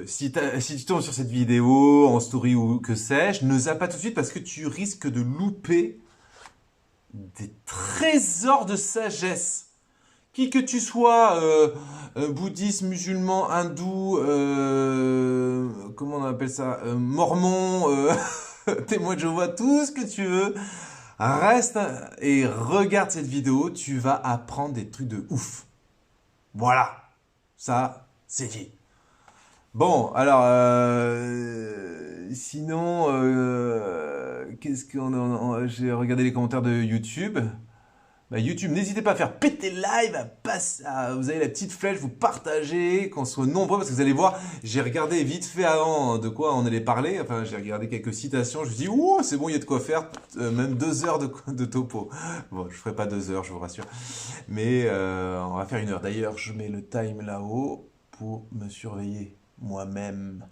Si tu tombes sur cette vidéo en story ou que sais-je, ne zappe pas tout de suite parce que tu risques de louper des trésors de sagesse. Qui que tu sois, bouddhiste, musulman, hindou, comment on appelle ça, mormon, témoin de Jéhovah, tout ce que tu veux, reste et regarde cette vidéo, tu vas apprendre des trucs de ouf. Voilà, ça, c'est dit. Bon, alors, sinon, qu'est-ce qu'on j'ai regardé les commentaires de YouTube. Bah, YouTube, n'hésitez pas à faire péter le live, vous avez la petite flèche, vous partagez, qu'on soit nombreux, parce que vous allez voir, j'ai regardé vite fait avant de quoi on allait parler, enfin j'ai regardé quelques citations, je me suis dit, ouh, c'est bon, il y a de quoi faire, même 2 heures de topo. Bon, je ferai pas 2 heures, je vous rassure, mais on va faire 1 heure. D'ailleurs, je mets le time là-haut pour me surveiller moi-même.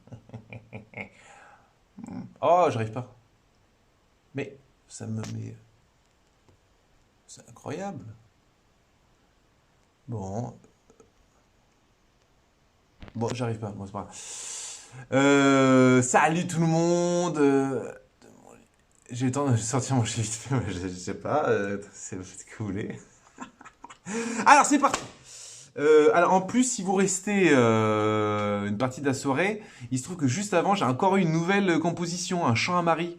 Oh, j'arrive pas. Mais ça me met... C'est incroyable. Bon, bon, j'arrive pas. Bon, c'est pas grave. Salut tout le monde. J'ai eu le temps de sortir mon chien vite fait, mais je sais pas. C'est ce que vous voulez. Alors, c'est parti. Alors, en plus, si vous restez une partie de la soirée, il se trouve que juste avant, j'ai encore eu une nouvelle composition, un chant à Marie.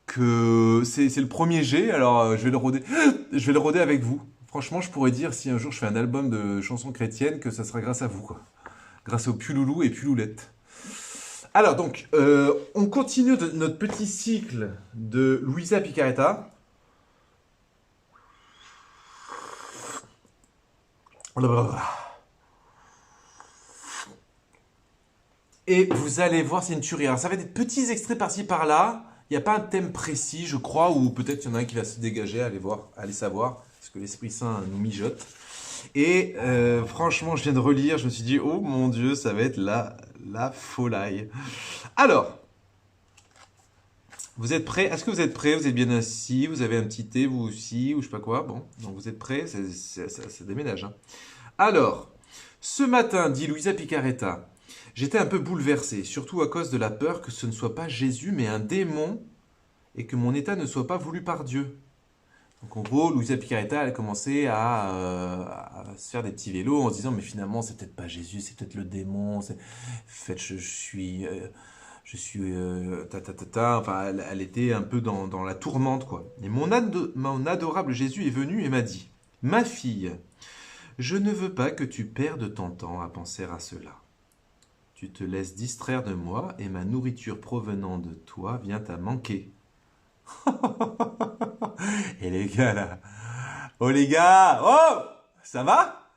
Que c'est le premier G, alors je vais le roder. Je vais le roder avec vous. Franchement, je pourrais dire si un jour je fais un album de chansons chrétiennes que ça sera grâce à vous, quoi. Grâce au Puloulou et Puloulette. Alors donc, on continue notre petit cycle de Luisa Picaretta. Et vous allez voir, c'est une tuerie. Alors ça va être des petits extraits par-ci par-là. Il n'y a pas un thème précis, je crois, ou peut-être il y en a un qui va se dégager, allez voir, allez savoir, parce que l'Esprit Saint nous mijote. Et franchement, je viens de relire, je me suis dit, oh mon Dieu, ça va être la folie. Alors, vous êtes prêts? Est-ce que vous êtes prêts? Vous êtes bien assis? Vous avez un petit thé, vous aussi, ou je sais pas quoi? Bon, donc vous êtes prêts? Ça déménage, hein. Alors, ce matin, dit Luisa Picaretta, j'étais un peu bouleversé, surtout à cause de la peur que ce ne soit pas Jésus, mais un démon, et que mon état ne soit pas voulu par Dieu. Donc en gros, Luisa Picaretta, elle a commencé à se faire des petits vélos en se disant, mais finalement, c'est peut-être pas Jésus, c'est peut-être le démon. En fait, Enfin, elle était un peu dans la tourmente, quoi. Et mon adorable Jésus est venu et m'a dit, ma fille, je ne veux pas que tu perdes ton temps à penser à cela. Tu te laisses distraire de moi et ma nourriture provenant de toi vient à manquer. Et les gars là, oh les gars, oh, ça va?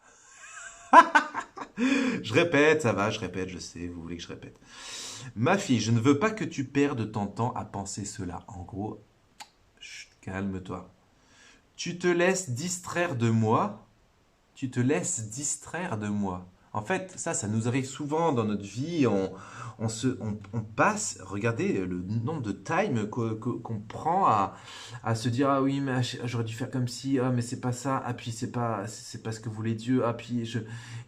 Je répète, ça va, je répète, je sais, vous voulez que je répète. Ma fille, je ne veux pas que tu perdes ton temps à penser cela. En gros, chut, calme-toi. Tu te laisses distraire de moi. Tu te laisses distraire de moi. En fait, ça nous arrive souvent dans notre vie. On passe, regardez le nombre de time qu'on prend à se dire, ah oui, mais j'aurais dû faire comme si, ah mais c'est pas ça, ah puis c'est pas ce que voulait Dieu, ah puis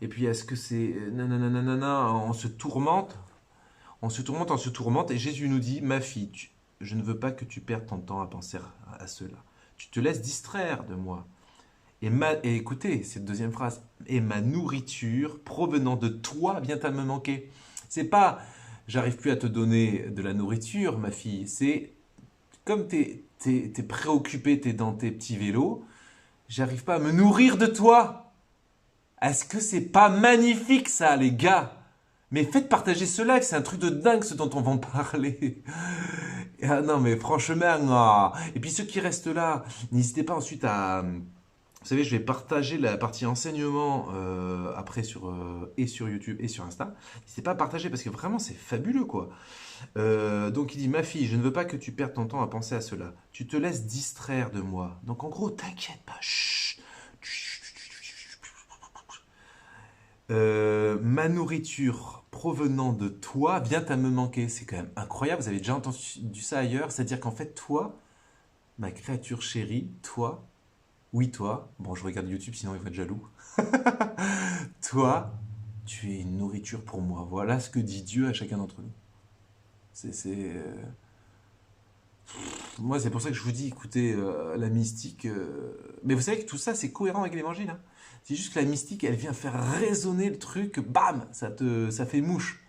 et puis est-ce que c'est, non, non, non, non, non, non, on se tourmente, on se tourmente, et Jésus nous dit, ma fille, je ne veux pas que tu perdes ton temps à penser à cela. Tu te laisses distraire de moi. Et écoutez, cette deuxième phrase, et ma nourriture provenant de toi vient à me manquer. C'est pas, j'arrive plus à te donner de la nourriture, ma fille. C'est comme t'es préoccupé, t'es dans tes petits vélos, j'arrive pas à me nourrir de toi. Est-ce que c'est pas magnifique ça, les gars? Mais faites partager ce live, c'est un truc de dingue ce dont on va en parler. Ah non, mais franchement, ah. Et puis ceux qui restent là, n'hésitez pas ensuite à... Vous savez, je vais partager la partie enseignement après et sur YouTube et sur Insta. N'hésitez pas à partager parce que vraiment c'est fabuleux, quoi. Donc il dit, ma fille, je ne veux pas que tu perdes ton temps à penser à cela. Tu te laisses distraire de moi. Donc en gros, t'inquiète pas. Chut. Ma nourriture provenant de toi vient à me manquer. C'est quand même incroyable. Vous avez déjà entendu ça ailleurs. C'est-à-dire qu'en fait, toi, ma créature chérie, toi, Oui, toi, bon, je regarde YouTube, sinon il va être jaloux. Toi, tu es une nourriture pour moi. Voilà ce que dit Dieu à chacun d'entre nous. Moi, c'est pour ça que je vous dis, écoutez, la mystique. Mais vous savez que tout ça, c'est cohérent avec l'évangile, hein. C'est juste que la mystique, elle vient faire résonner le truc, bam, ça fait mouche.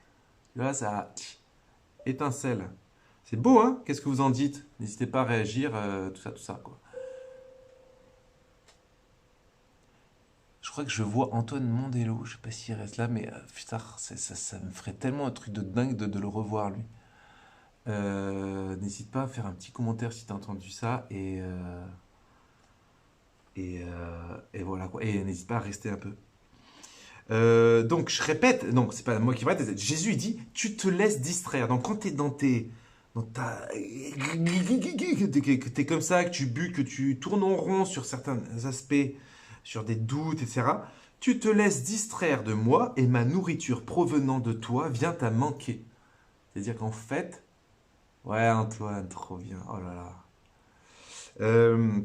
Tu vois, ça étincelle. C'est beau, hein? Qu'est-ce que vous en dites? N'hésitez pas à réagir, tout ça, quoi. Je crois que je vois Antoine Mondello, je sais pas s'il reste là, mais putain, ça me ferait tellement un truc de dingue de le revoir, lui. N'hésite pas à faire un petit commentaire si t'as entendu ça, et voilà, quoi. Et n'hésite pas à rester un peu. Donc, je répète, donc c'est pas moi qui répète, Jésus il dit, tu te laisses distraire. Donc, quand t'es dans ta, que t'es comme ça, que tu butes, que tu tournes en rond sur certains aspects, sur des doutes, etc., tu te laisses distraire de moi et ma nourriture provenant de toi vient à manquer. C'est-à-dire qu'en fait, ouais, Antoine, trop bien, oh là là. Euh,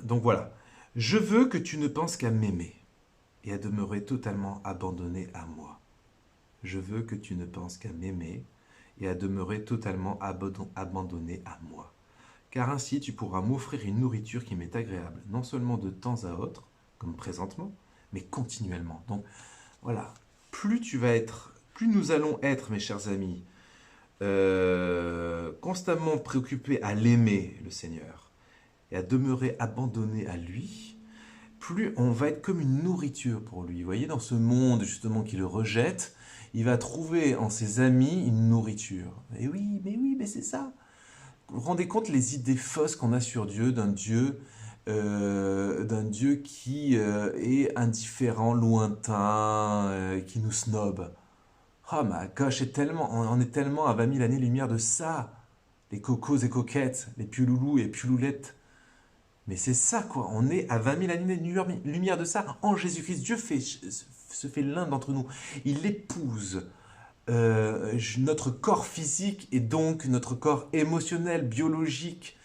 donc voilà, je veux que tu ne penses qu'à m'aimer et à demeurer totalement abandonné à moi. Je veux que tu ne penses qu'à m'aimer et à demeurer totalement abandonné à moi. Car ainsi tu pourras m'offrir une nourriture qui m'est agréable, non seulement de temps à autre, comme présentement, mais continuellement. Donc voilà, plus nous allons être, mes chers amis, constamment préoccupés à l'aimer, le Seigneur, et à demeurer abandonnés à lui, plus on va être comme une nourriture pour lui. Vous voyez, dans ce monde justement qui le rejette, il va trouver en ses amis une nourriture. Et oui, mais c'est ça. Vous vous rendez compte les idées fausses qu'on a sur Dieu, d'un Dieu qui est indifférent, lointain, qui nous snob. Oh ma gosh, on est tellement à 20 000 années-lumière de ça. Les cocos et coquettes, les piouloulous et piouloulettes. Mais c'est ça, quoi. On est à 20 000 années-lumière de ça. En Jésus-Christ, se fait l'un d'entre nous. Il épouse notre corps physique et donc notre corps émotionnel, biologique,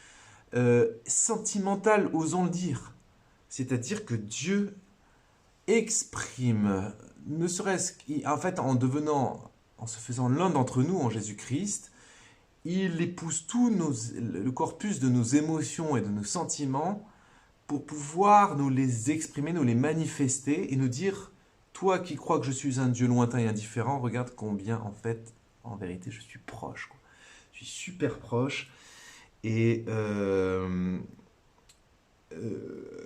sentimental, osons le dire. C'est-à-dire que Dieu exprime, ne serait-ce qu'en fait en se faisant l'un d'entre nous en Jésus-Christ, il épouse le corpus de nos émotions et de nos sentiments pour pouvoir nous les exprimer, nous les manifester et nous dire, toi qui crois que je suis un Dieu lointain et indifférent, regarde combien en fait, en vérité, je suis proche, quoi. Je suis super proche et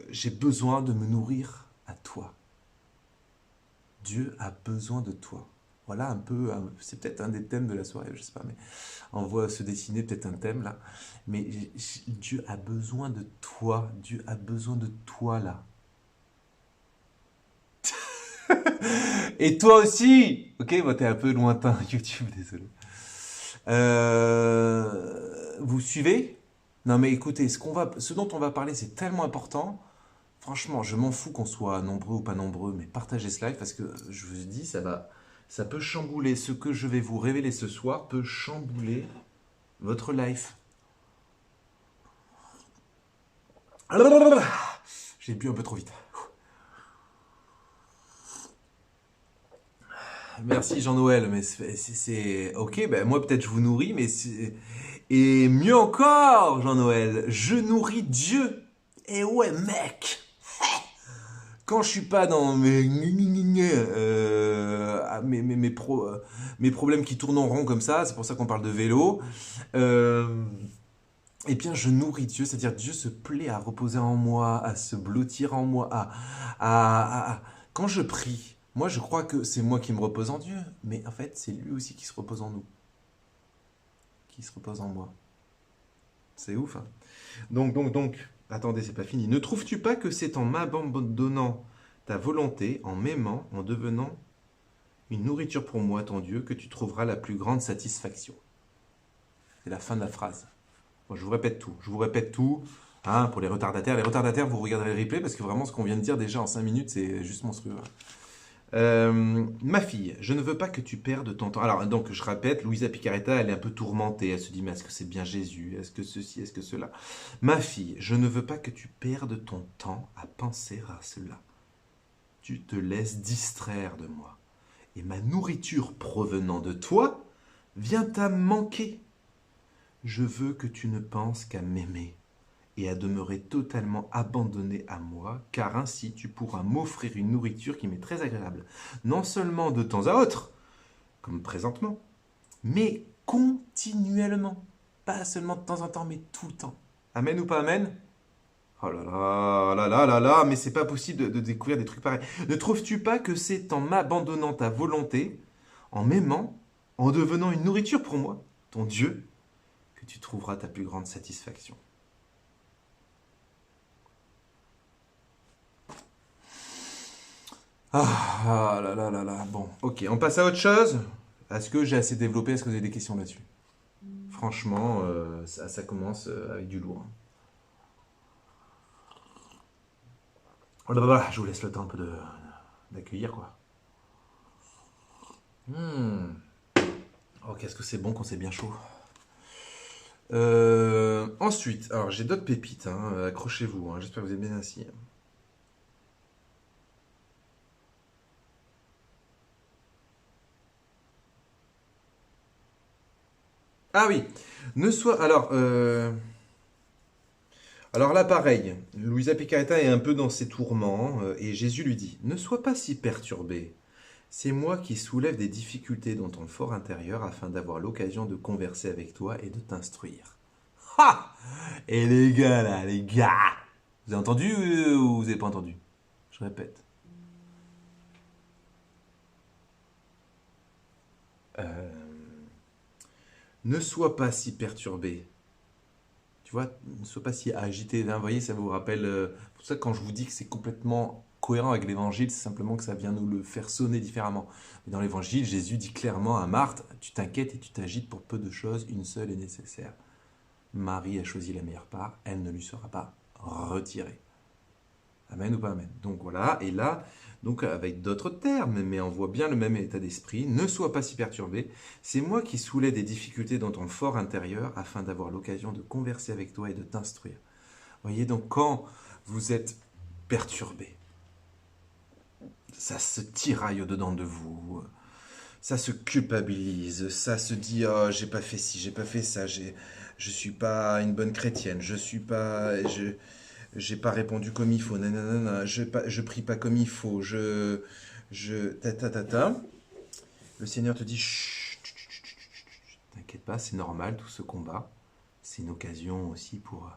j'ai besoin de me nourrir à toi. Dieu a besoin de toi. Voilà un peu, c'est peut-être un des thèmes de la soirée, je sais pas, mais on voit se dessiner peut-être un thème là. Mais Dieu a besoin de toi. Dieu a besoin de toi là. Et toi aussi. Ok, bon, t'es un peu lointain, YouTube, désolé. Vous suivez? Non mais écoutez, ce dont on va parler, c'est tellement important. Franchement, je m'en fous qu'on soit nombreux ou pas nombreux, mais partagez ce live parce que je vous dis, ça peut chambouler. Ce que je vais vous révéler ce soir peut chambouler votre life. J'ai bu un peu trop vite. Merci Jean-Noël, mais ok, ben moi peut-être je vous nourris, et mieux encore Jean-Noël, je nourris Dieu. Et ouais mec, quand je suis pas dans mes problèmes qui tournent en rond comme ça, c'est pour ça qu'on parle de vélo. Eh bien, je nourris Dieu, c'est-à-dire Dieu se plaît à reposer en moi, à se blottir en moi, quand je prie. Moi, je crois que c'est moi qui me repose en Dieu, mais en fait, c'est lui aussi qui se repose en nous, qui se repose en moi. C'est ouf, hein. Donc, attendez, c'est pas fini. Ne trouves-tu pas que c'est en m'abandonnant ta volonté, en m'aimant, en devenant une nourriture pour moi, ton Dieu, que tu trouveras la plus grande satisfaction? C'est la fin de la phrase. Bon, je vous répète tout, hein, pour les retardataires. Les retardataires, vous regarderez le replay parce que vraiment ce qu'on vient de dire déjà en 5 minutes, c'est juste monstrueux. Ma fille, je ne veux pas que tu perdes ton temps. Alors, donc, je répète, Louisa Picaretta, elle est un peu tourmentée. Elle se dit, mais est-ce que c'est bien Jésus? Est-ce que ceci? Est-ce que cela? Ma fille, je ne veux pas que tu perdes ton temps à penser à cela. Tu te laisses distraire de moi. Et ma nourriture provenant de toi vient à manquer. Je veux que tu ne penses qu'à m'aimer et à demeurer totalement abandonné à moi, car ainsi tu pourras m'offrir une nourriture qui m'est très agréable, non seulement de temps à autre, comme présentement, mais continuellement. Pas seulement de temps en temps, mais tout le temps. Amen ou pas amen? Oh là là, là là là là, mais c'est pas possible de découvrir des trucs pareils. Ne trouves-tu pas que c'est en m'abandonnant ta volonté, en m'aimant, en devenant une nourriture pour moi, ton Dieu, que tu trouveras ta plus grande satisfaction? Ah là là là là. Bon, ok, on passe à autre chose. Est-ce que j'ai assez développé? Est-ce que vous avez des questions là-dessus? Franchement, ça commence avec du lourd. Oh là là, je vous laisse le temps un peu d'accueillir, quoi. Oh, qu'est-ce que c'est bon quand c'est bien chaud. Ensuite, alors j'ai d'autres pépites, hein, accrochez-vous, hein, j'espère que vous êtes bien assis. Ah oui, ne sois. Alors là, pareil, Louisa Picaretta est un peu dans ses tourments, et Jésus lui dit, ne sois pas si perturbé. C'est moi qui soulève des difficultés dans ton fort intérieur afin d'avoir l'occasion de converser avec toi et de t'instruire. Ha! Et les gars là, les gars! Vous avez entendu ou vous n'avez pas entendu? Je répète. Euh, Ne sois pas si perturbé. Tu vois, ne sois pas si agité. Vous voyez, ça vous rappelle. Pour ça, quand je vous dis que c'est complètement cohérent avec l'évangile, c'est simplement que ça vient nous le faire sonner différemment. Mais dans l'évangile, Jésus dit clairement à Marthe, tu t'inquiètes et tu t'agites pour peu de choses, une seule est nécessaire. Marie a choisi la meilleure part, elle ne lui sera pas retirée. Amen ou pas amen. Donc voilà, et là, donc avec d'autres termes, mais on voit bien le même état d'esprit. Ne sois pas si perturbé. C'est moi qui soulève des difficultés dans ton fort intérieur afin d'avoir l'occasion de converser avec toi et de t'instruire. Voyez, donc quand vous êtes perturbé, ça se tiraille au-dedans de vous, ça se culpabilise, ça se dit oh j'ai pas fait ci, j'ai pas fait ça, je suis pas une bonne chrétienne, je suis pas, j'ai pas répondu comme il faut, nanana, je prie pas comme il faut, ta ta ta ta. Le Seigneur te dit chut, chut, chut, chut, chut, t'inquiète pas, c'est normal tout ce combat, c'est une occasion aussi pour.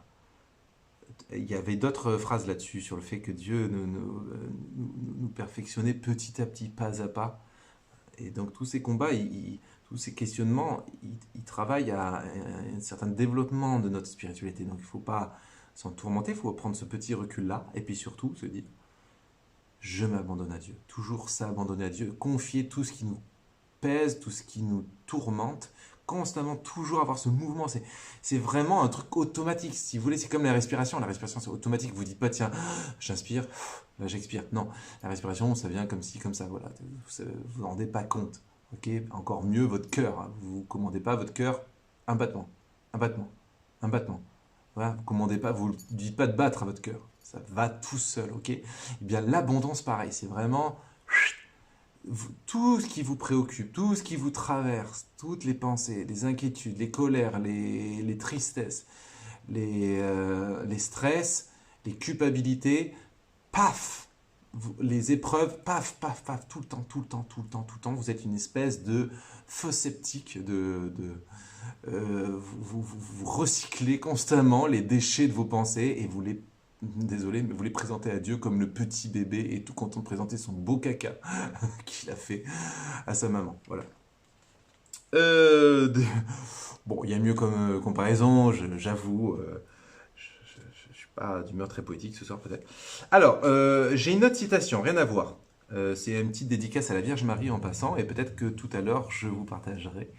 Il y avait d'autres phrases là-dessus sur le fait que Dieu nous perfectionnait petit à petit, pas à pas. Et donc tous ces combats, tous ces questionnements, ils travaillent à un certain développement de notre spiritualité. Donc il ne faut pas s'en tourmenter, il faut prendre ce petit recul-là, et puis surtout se dire, je m'abandonne à Dieu. Toujours s'abandonner à Dieu, confier tout ce qui nous pèse, tout ce qui nous tourmente, constamment toujours avoir ce mouvement. C'est vraiment un truc automatique. Si vous voulez, c'est comme la respiration. La respiration, c'est automatique. Vous ne dites pas, tiens, j'inspire, là, j'expire. Non, la respiration, ça vient comme ci, comme ça. Voilà. Vous ne vous rendez pas compte. Ok. Encore mieux, votre cœur. Hein. Vous ne commandez pas votre cœur un battement, un battement, un battement. Voilà. Vous commandez pas, vous ne dites pas de battre à votre cœur. Ça va tout seul. Ok. Eh bien, l'abondance, pareil. C'est vraiment tout ce qui vous préoccupe, tout ce qui vous traverse, toutes les pensées, les inquiétudes, les colères, les tristesses, les stress, les culpabilités, paf, les épreuves, paf, paf, paf, tout le temps, tout le temps, tout le temps, tout le temps, vous êtes une espèce de feu sceptique, vous recyclez constamment les déchets de vos pensées et vous les désolé, mais vous les présentez à Dieu comme le petit bébé et tout content de présenter son beau caca qu'il a fait à sa maman. Voilà. Euh, de- Bon, il y a mieux comme comparaison, j'avoue. Je suis pas d'humeur très poétique ce soir peut-être. Alors, j'ai une autre citation, rien à voir. C'est une petite dédicace à la Vierge Marie en passant, et peut-être que tout à l'heure je vous partagerai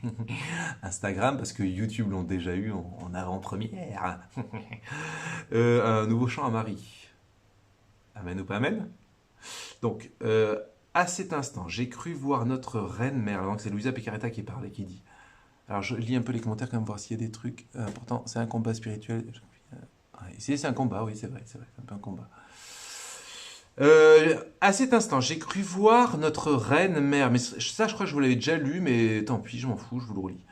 Instagram, parce que YouTube l'ont déjà eu en avant-première. Un nouveau chant à Marie. Amen ou pas amen? Donc, À cet instant, j'ai cru voir notre reine mère. Donc c'est Luisa Picaretta qui parle et qui dit. Alors je lis un peu les commentaires quand même, voir s'il y a des trucs importants. C'est un combat spirituel. Ici c'est un combat, oui c'est vrai, c'est un peu un combat. À cet instant, j'ai cru voir notre reine mère. Mais ça, je crois que je vous l'avais déjà lu, mais tant pis, je m'en fous, je vous le relis.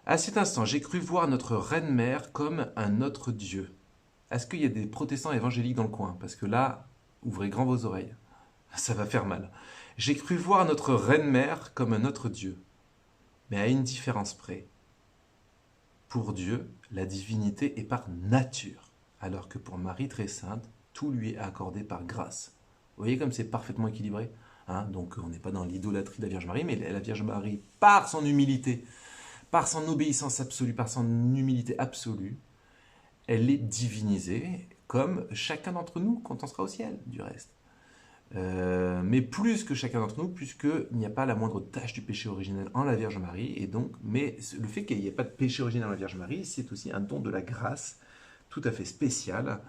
À cet instant, j'ai cru voir notre reine mère comme un autre Dieu. Est-ce qu'il y a des protestants évangéliques dans le coin? Parce que là, ouvrez grand vos oreilles. Ça va faire mal. J'ai cru voir notre reine mère comme un autre Dieu. Mais à une différence près. Pour Dieu, la divinité est par nature, alors que pour Marie très sainte, tout lui est accordé par grâce. Vous voyez comme c'est parfaitement équilibré, hein? Donc on n'est pas dans l'idolâtrie de la Vierge Marie, mais la Vierge Marie, par son humilité, par son obéissance absolue, par son humilité absolue, elle est divinisée, comme chacun d'entre nous quand on sera au ciel, du reste. Mais plus que chacun d'entre nous, puisqu'il n'y a pas la moindre tache du péché originel en la Vierge Marie, et donc, mais le fait qu'il n'y ait pas de péché originel en la Vierge Marie, c'est aussi un don de la grâce tout à fait spécial.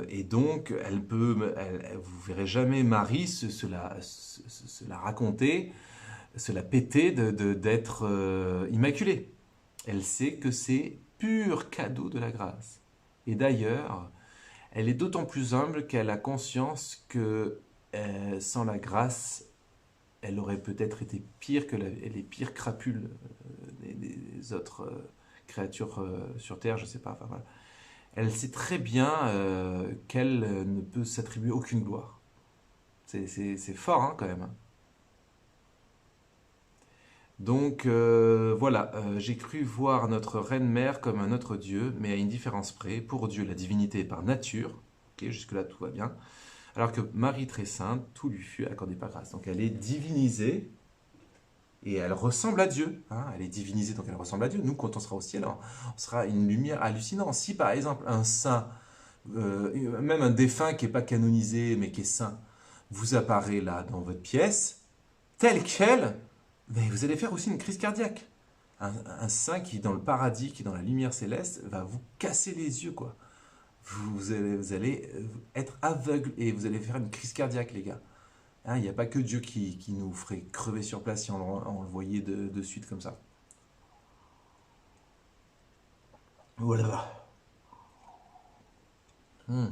Et donc, vous verrez jamais Marie se la raconter, se la péter d'être immaculée. Elle sait que c'est pur cadeau de la grâce. Et d'ailleurs, elle est d'autant plus humble qu'elle a conscience que sans la grâce, elle aurait peut-être été pire que les pires crapules des autres créatures sur Terre, je ne sais pas. Enfin, voilà. Elle sait très bien qu'elle ne peut s'attribuer aucune gloire. C'est fort hein, quand même. Hein. Donc voilà, j'ai cru voir notre reine mère comme un autre Dieu, mais à une différence près. Pour Dieu, la divinité est par nature. Ok, jusque-là, tout va bien. Alors que Marie très sainte, tout lui fut accordé par grâce. Donc elle est divinisée et elle ressemble à Dieu. Hein, elle est divinisée, donc elle ressemble à Dieu. Nous, quand on sera au ciel, on sera une lumière hallucinante. Si par exemple un saint, même un défunt qui n'est pas canonisé mais qui est saint, vous apparaît là dans votre pièce, tel quel, mais vous allez faire aussi une crise cardiaque. Un saint qui est dans le paradis, qui est dans la lumière céleste, va vous casser les yeux, quoi. Vous allez être aveugle et vous allez faire une crise cardiaque, les gars. Hein, il n'y a pas que Dieu qui nous ferait crever sur place si on le voyait de suite comme ça. Voilà. Hmm.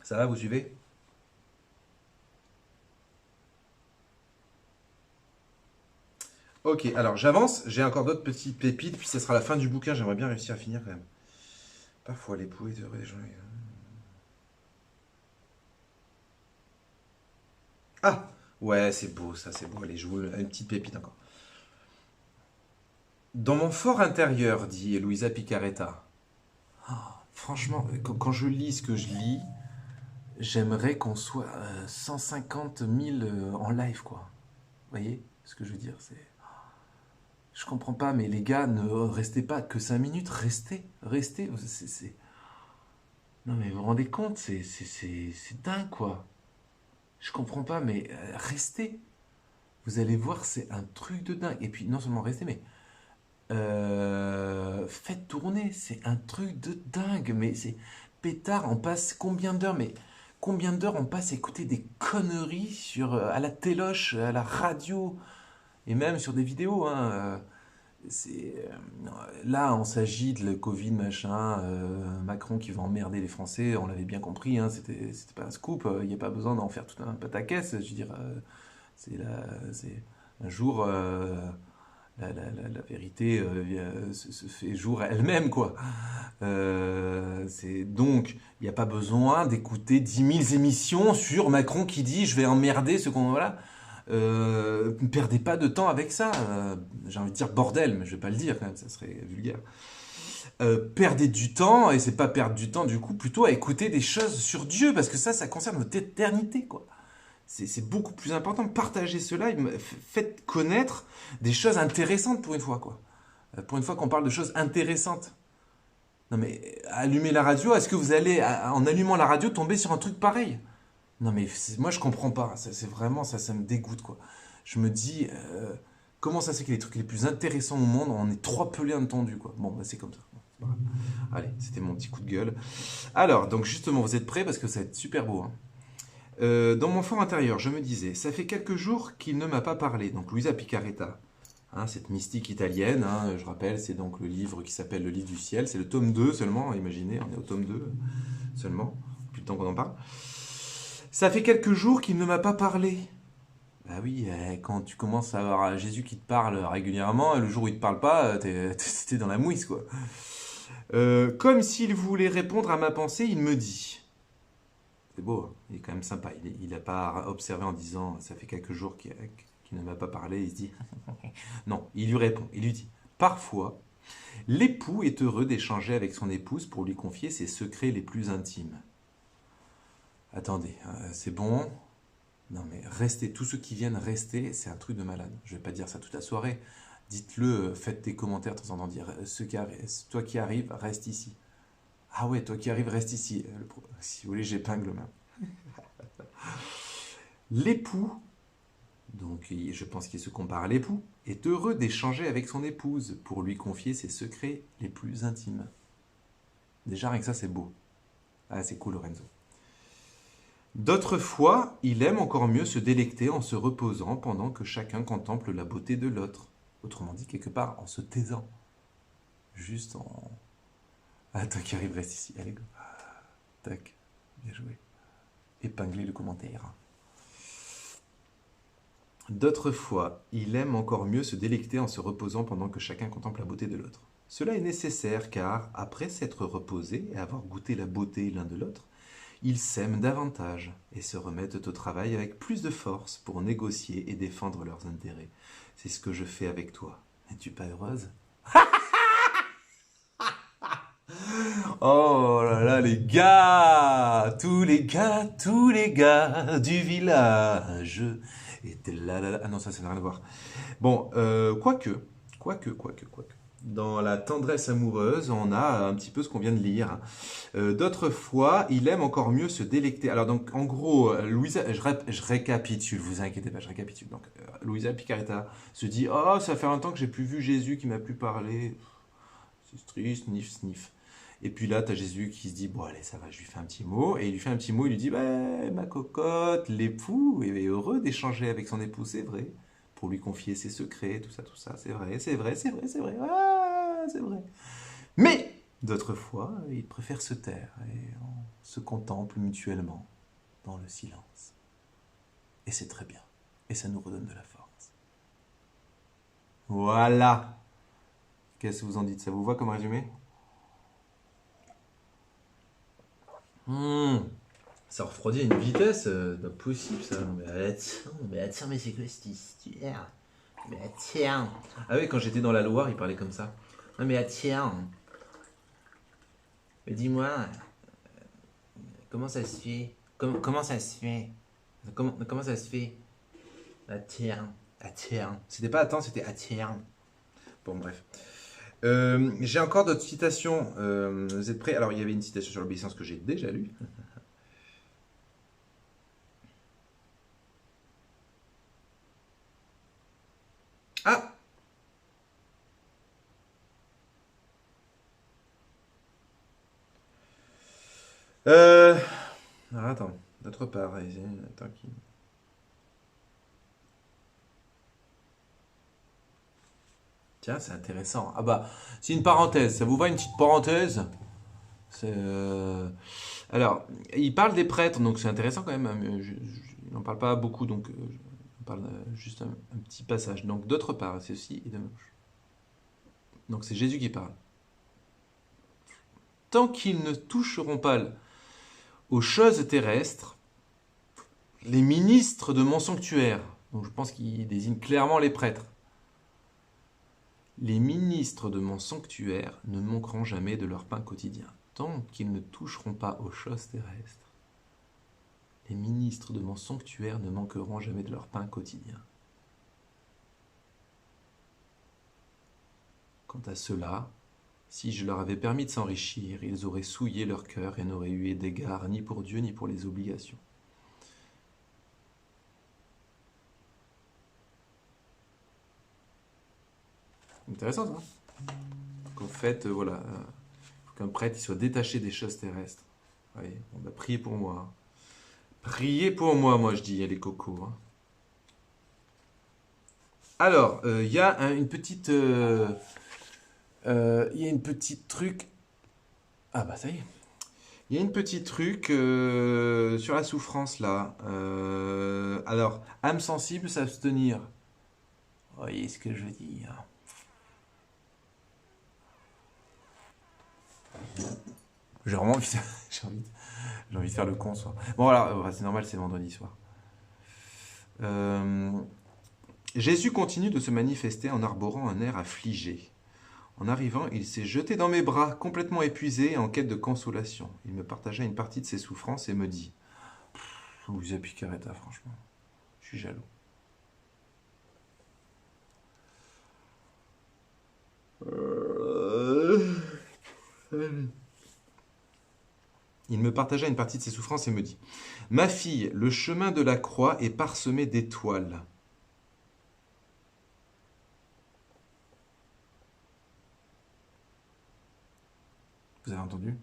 Ça va, vous suivez? Ok, alors j'avance, j'ai encore d'autres petites pépites, puis ça sera la fin du bouquin, j'aimerais bien réussir à finir quand même. Parfois l'époux est heureux des gens. Ah ouais, c'est beau ça, c'est beau. Allez, je vous une petite pépite encore. Dans mon fort intérieur, dit Luisa Picaretta. Franchement, quand je lis ce que je lis, j'aimerais qu'on soit 150 000 en live, quoi. Vous voyez ce que je veux dire? Je comprends pas, mais les gars, ne restez pas que 5 minutes, restez. Non mais vous vous rendez compte, c'est dingue, quoi. Je comprends pas, mais restez. Vous allez voir, c'est un truc de dingue. Et puis, non seulement restez, mais faites tourner. C'est un truc de dingue. Mais c'est pétard. On passe combien d'heures? Mais combien d'heures on passe à écouter des conneries à la téloche, à la radio, et même sur des vidéos. Hein, là, on s'agite, le Covid, machin, Macron qui va emmerder les Français, on l'avait bien compris, hein, c'était pas un scoop, il n'y a pas besoin d'en faire tout un pataquès, je veux dire, c'est un jour, la vérité se fait jour à elle-même, quoi. Donc, il n'y a pas besoin d'écouter 10 000 émissions sur Macron qui dit je vais emmerder ce qu'on. Voilà. Ne perdez pas de temps avec ça. J'ai envie de dire bordel, mais je vais pas le dire quand même, ça serait vulgaire. Perdez du temps, et c'est pas perdre du temps du coup, plutôt à écouter des choses sur Dieu, parce que ça concerne votre éternité, quoi. C'est beaucoup plus important. Partagez cela, faites connaître des choses intéressantes pour une fois, quoi. Pour une fois qu'on parle de choses intéressantes. Non mais, allumez la radio, est-ce que vous allez, en allumant la radio, tomber sur un truc pareil? Non mais moi je comprends pas, c'est vraiment ça me dégoûte quoi. Je me dis comment ça c'est que les trucs les plus intéressants au monde on est trop pelés entendus quoi. Bon bah c'est comme ça. Bon, c'est pas grave. Allez, c'était mon petit coup de gueule. Alors donc justement vous êtes prêts parce que ça va être super beau. Hein. Dans mon fort intérieur, je me disais, ça fait quelques jours qu'il ne m'a pas parlé. Donc Luisa Picaretta, hein, cette mystique italienne, hein, je rappelle, c'est donc le livre qui s'appelle Le Livre du Ciel. C'est le tome 2 seulement, imaginez, on est au tome 2 seulement, depuis le temps qu'on en parle. Ça fait quelques jours qu'il ne m'a pas parlé. Bah oui, quand tu commences à avoir Jésus qui te parle régulièrement, et le jour où il te parle pas, t'es dans la mouise, quoi. Comme s'il voulait répondre à ma pensée, il me dit. C'est beau, hein, il est quand même sympa. Il n'a pas observé en disant ça fait quelques jours qu'il ne m'a pas parlé. Il se dit non, il lui répond. Il lui dit parfois, l'époux est heureux d'échanger avec son épouse pour lui confier ses secrets les plus intimes. Attendez, c'est bon. Non mais restez, tous ceux qui viennent rester, c'est un truc de malade. Je vais pas dire ça toute la soirée. Dites-le, faites des commentaires de temps en temps, dire toi qui arrives, reste ici. Ah ouais, toi qui arrives, reste ici. Si vous voulez, j'épingle même. L'époux, donc je pense qu'il se compare à l'époux, est heureux d'échanger avec son épouse pour lui confier ses secrets les plus intimes. Déjà, rien que ça, c'est beau. Ah, c'est cool, Lorenzo. D'autres fois, il aime encore mieux se délecter en se reposant pendant que chacun contemple la beauté de l'autre. Autrement dit, quelque part, en se taisant. Juste en... Ah, toi qui arrives, reste ici. Allez, go. Tac, bien joué. Épingler le commentaire. D'autres fois, il aime encore mieux se délecter en se reposant pendant que chacun contemple la beauté de l'autre. Cela est nécessaire car, après s'être reposé et avoir goûté la beauté l'un de l'autre, ils s'aiment davantage et se remettent au travail avec plus de force pour négocier et défendre leurs intérêts. C'est ce que je fais avec toi. N'es-tu pas heureuse? Oh là là, les gars! Tous les gars du village étaient là, là, là. Ah non, ça n'a rien à voir. Bon, quoique. Dans la tendresse amoureuse, on a un petit peu ce qu'on vient de lire. D'autres fois, il aime encore mieux se délecter. Alors donc, en gros, Louisa, je récapitule, vous inquiétez pas, je récapitule. Donc, Louisa Picaretta se dit, oh, ça fait un temps que j'ai plus vu Jésus qui m'a plus parlé. C'est triste, sniff, sniff. Et puis là, tu as Jésus qui se dit, bon allez, ça va, je lui fais un petit mot. Et il lui fait un petit mot, il lui dit, bah, ma cocotte, l'époux est heureux d'échanger avec son époux, c'est vrai. Pour lui confier ses secrets, tout ça, c'est vrai, c'est vrai, c'est vrai, c'est vrai, ah, c'est vrai. Mais, d'autres fois, ils préfèrent se taire et on se contemple mutuellement dans le silence. Et c'est très bien. Et ça nous redonne de la force. Voilà. Qu'est-ce que vous en dites? Ça vous va comme résumé? Ça refroidit à une vitesse, pas possible ça. Mais attends, mais c'est quoi cette histoire? Mais attends. Ah oui, quand j'étais dans la Loire, il parlait comme ça. Non mais attends. Mais dis-moi, comment ça se fait? Comment ça se fait? Comment ça se fait? Attends. C'était pas attends, c'était attends. Bon, bref. J'ai encore d'autres citations. Vous êtes prêts? Alors, il y avait une citation sur l'obéissance que j'ai déjà lue. Ah! Alors, attends. D'autre part, attends, tiens, c'est intéressant. Ah bah, c'est une parenthèse. Ça vous va une petite parenthèse? C'est, alors, il parle des prêtres, donc c'est intéressant quand même, hein, mais il n'en parle pas beaucoup, donc on parle juste un petit passage. Donc, d'autre part, c'est aussi. Donc, c'est Jésus qui parle. Tant qu'ils ne toucheront pas aux choses terrestres, les ministres de mon sanctuaire, donc je pense qu'il désigne clairement les prêtres, les ministres de mon sanctuaire ne manqueront jamais de leur pain quotidien. Tant qu'ils ne toucheront pas aux choses terrestres, les ministres de mon sanctuaire ne manqueront jamais de leur pain quotidien. Quant à ceux-là, si je leur avais permis de s'enrichir, ils auraient souillé leur cœur et n'auraient eu d'égard ni pour Dieu ni pour les obligations. Intéressant ça. Qu'en fait, voilà, faut qu'un prêtre il soit détaché des choses terrestres. Allez, on va prier pour moi. Priez pour moi, moi je dis, les cocos. Hein. Alors, il y a une petite... Il y a une petite truc... Ah bah ça y est. Il y a une petite truc sur la souffrance là. Alors, âme sensible, s'abstenir. Vous voyez ce que je veux dire. J'ai vraiment envie de, j'ai envie de faire le con ce soir. Bon voilà, c'est normal, c'est vendredi soir. Euh, Jésus continue de se manifester en arborant un air affligé. En arrivant, il s'est jeté dans mes bras, complètement épuisé et en quête de consolation. Il me partagea une partie de ses souffrances et me dit: Vous avez Picaretta, franchement. Je suis jaloux. Il me partagea une partie de ses souffrances et me dit: Ma fille, le chemin de la croix est parsemé d'étoiles. Vous avez entendu?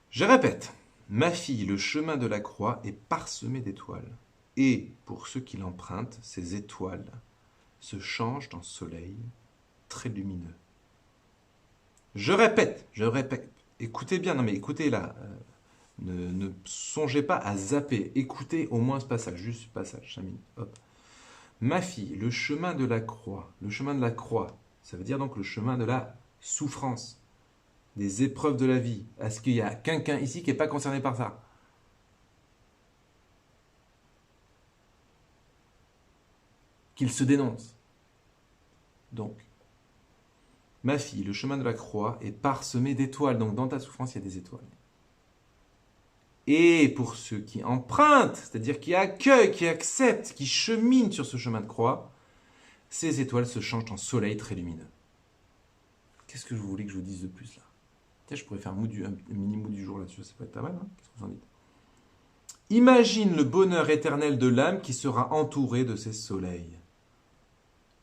Je répète, ma fille, le chemin de la croix est parsemé d'étoiles. Et, pour ceux qui l'empruntent, ces étoiles se changent en soleil très lumineux. Je répète. Écoutez bien, non mais écoutez là. Ne songez pas à zapper. Écoutez au moins ce passage, juste ce passage, 5 minutes. Hop. Ma fille, le chemin de la croix. Le chemin de la croix, ça veut dire donc le chemin de la souffrance, des épreuves de la vie. Est-ce qu'il y a quelqu'un ici qui n'est pas concerné par ça? Qu'il se dénonce. Donc, ma fille, le chemin de la croix est parsemé d'étoiles. Donc, dans ta souffrance, il y a des étoiles. Et pour ceux qui empruntent, c'est-à-dire qui accueillent, qui acceptent, qui cheminent sur ce chemin de croix, ces étoiles se changent en soleil très lumineux. Qu'est-ce que vous voulez que je vous dise de plus là? Tiens, je pourrais faire un mini mot du jour là-dessus, ça peut être pas mal, hein? Qu'est-ce que vous en dites? Imagine le bonheur éternel de l'âme qui sera entourée de ces soleils.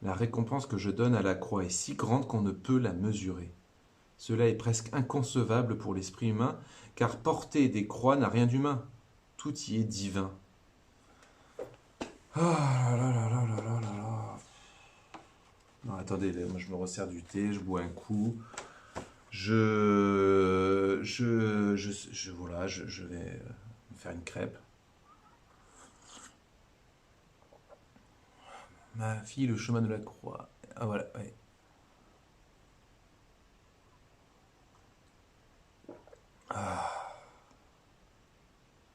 La récompense que je donne à la croix est si grande qu'on ne peut la mesurer. Cela est presque inconcevable pour l'esprit humain, car porter des croix n'a rien d'humain. Tout y est divin. Oh là là là là là là là. Non, attendez, moi je me resserre du thé, je bois un coup. Voilà, je vais me faire une crêpe. Ma fille, le chemin de la croix. Ah voilà, ouais.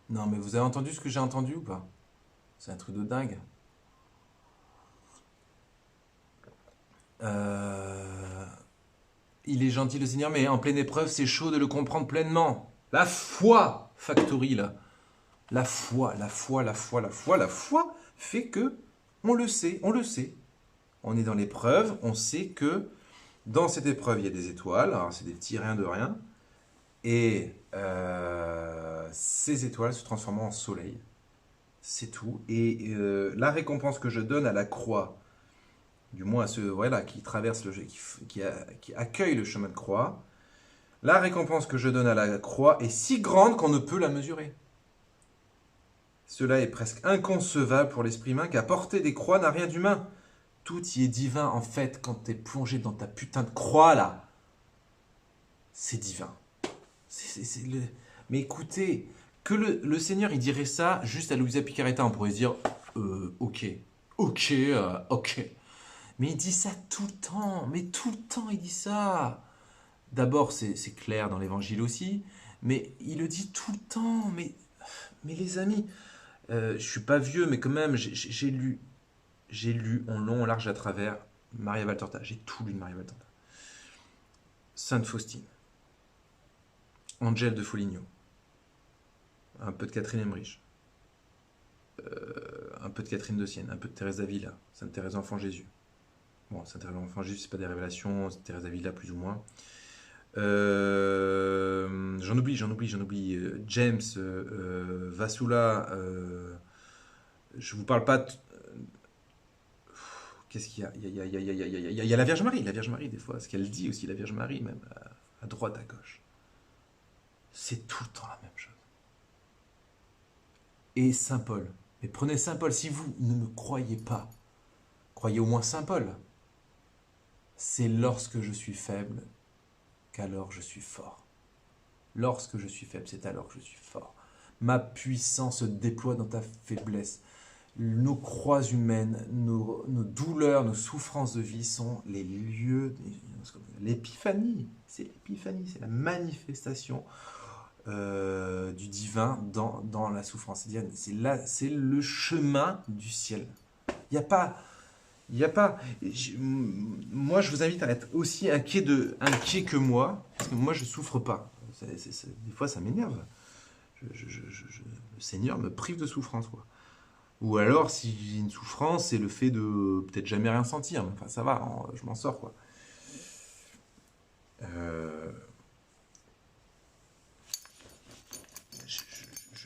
Non, mais vous avez entendu ce que j'ai entendu ou pas? C'est un truc de dingue. Euh, Il est gentil le Seigneur, mais en pleine épreuve, c'est chaud de le comprendre pleinement. La foi, Factory, là. La foi, la foi, la foi, la foi, la foi fait que on le sait, on le sait. On est dans l'épreuve, on sait que dans cette épreuve, il y a des étoiles. Alors, c'est des petits riens de rien. Et ces étoiles se transforment en soleil. C'est tout. Et la récompense que je donne à la croix, du moins à ceux voilà, qui traversent qui accueillent le chemin de croix, la récompense que je donne à la croix est si grande qu'on ne peut la mesurer. Cela est presque inconcevable pour l'esprit humain car porter des croix n'a rien d'humain. Tout y est divin en fait quand t'es plongé dans ta putain de croix là. C'est divin. Mais écoutez, que le Seigneur il dirait ça juste à Louisa Picaretta, on pourrait se dire ok, ok. Mais il dit ça tout le temps, mais tout le temps il dit ça. D'abord c'est clair dans l'évangile aussi, mais il le dit tout le temps. Mais les amis, je suis pas vieux, mais quand même j'ai lu en long, en large, à travers Maria Valtorta. J'ai tout lu de Maria Valtorta. Sainte Faustine, Angèle de Foligno, un peu de Catherine Emmerich, un peu de Catherine de Sienne, un peu de Thérèse d'Avila, Sainte Thérèse d'Enfant Jésus. Bon, Sainte Thérèse d'Enfant Jésus, c'est pas des révélations, Sainte Thérèse d'Avila plus ou moins. J'en oublie. James, Vasula, je vous parle pas. Qu'est-ce qu'il y a il y a la Vierge Marie, des fois, ce qu'elle dit aussi, la Vierge Marie, même à droite, à gauche. c'est tout le temps la même chose. Et Saint Paul, mais prenez Saint Paul, si vous ne me croyez pas, croyez au moins Saint Paul. C'est lorsque je suis faible qu'alors je suis fort. Lorsque je suis faible, c'est alors que je suis fort. Ma puissance se déploie dans ta faiblesse. Nos croix humaines, nos douleurs, nos souffrances de vie sont les lieux, l'épiphanie. C'est l'épiphanie, c'est la manifestation du divin dans la souffrance. C'est le chemin du ciel. Il n'y a pas... Moi, je vous invite à être aussi inquiet que moi, parce que moi, je ne souffre pas. Des fois, ça m'énerve. Le Seigneur me prive de souffrance, quoi. Ou alors, si j'ai une souffrance, c'est le fait de peut-être jamais rien sentir. Mais enfin, ça va, je m'en sors, quoi.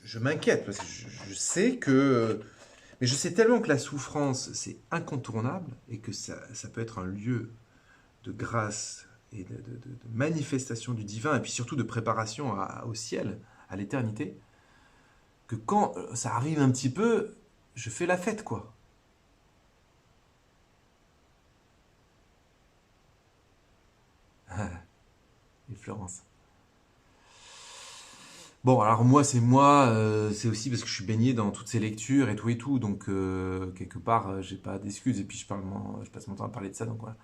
Je m'inquiète, parce que je sais que... Mais je sais tellement que la souffrance, c'est incontournable, et que ça peut être un lieu de grâce et de manifestation du divin, et puis surtout de préparation au ciel, à l'éternité, que quand ça arrive un petit peu, je fais la fête, quoi. Et Florence. Bon, alors moi, c'est aussi parce que je suis baigné dans toutes ces lectures et tout, donc quelque part, j'ai pas d'excuses, et puis je passe mon temps à parler de ça, donc voilà.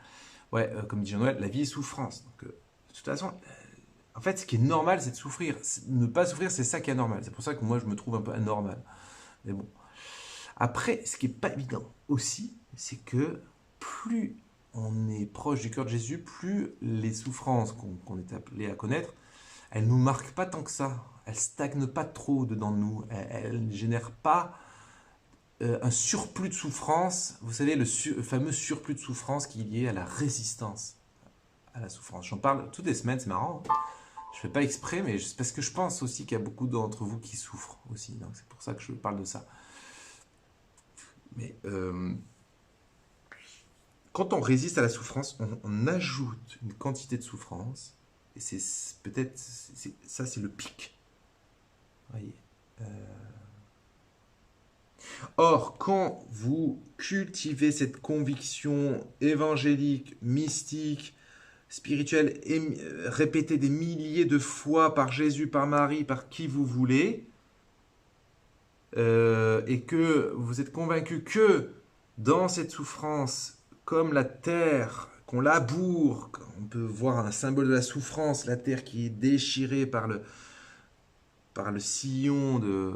Ouais, comme dit Jean-Noël, la vie est souffrance. Donc, de toute façon, en fait, ce qui est normal, c'est de souffrir. Ne pas souffrir, c'est ça qui est anormal. C'est pour ça que moi, je me trouve un peu anormal. Mais bon. Après, ce qui n'est pas évident aussi, c'est que plus on est proche du cœur de Jésus, plus les souffrances qu'on est appelé à connaître, elles ne nous marquent pas tant que ça. Elles ne stagnent pas trop dedans de nous. Elles ne génèrent pas un surplus de souffrance. Vous savez, le fameux surplus de souffrance qui est lié à la résistance à la souffrance. J'en parle toutes les semaines, c'est marrant. Je fais pas exprès, mais c'est parce que je pense aussi qu'il y a beaucoup d'entre vous qui souffrent aussi. Donc c'est pour ça que je parle de ça. Mais quand on résiste à la souffrance, on ajoute une quantité de souffrance. Et c'est peut-être... ça, c'est le pic. Voyez. Or, quand vous cultivez cette conviction évangélique, mystique, spirituelle, répétée des milliers de fois par Jésus, par Marie, par qui vous voulez, et que vous êtes convaincu que dans cette souffrance, comme la terre qu'on laboure, on peut voir un symbole de la souffrance, la terre qui est déchirée par le sillon de...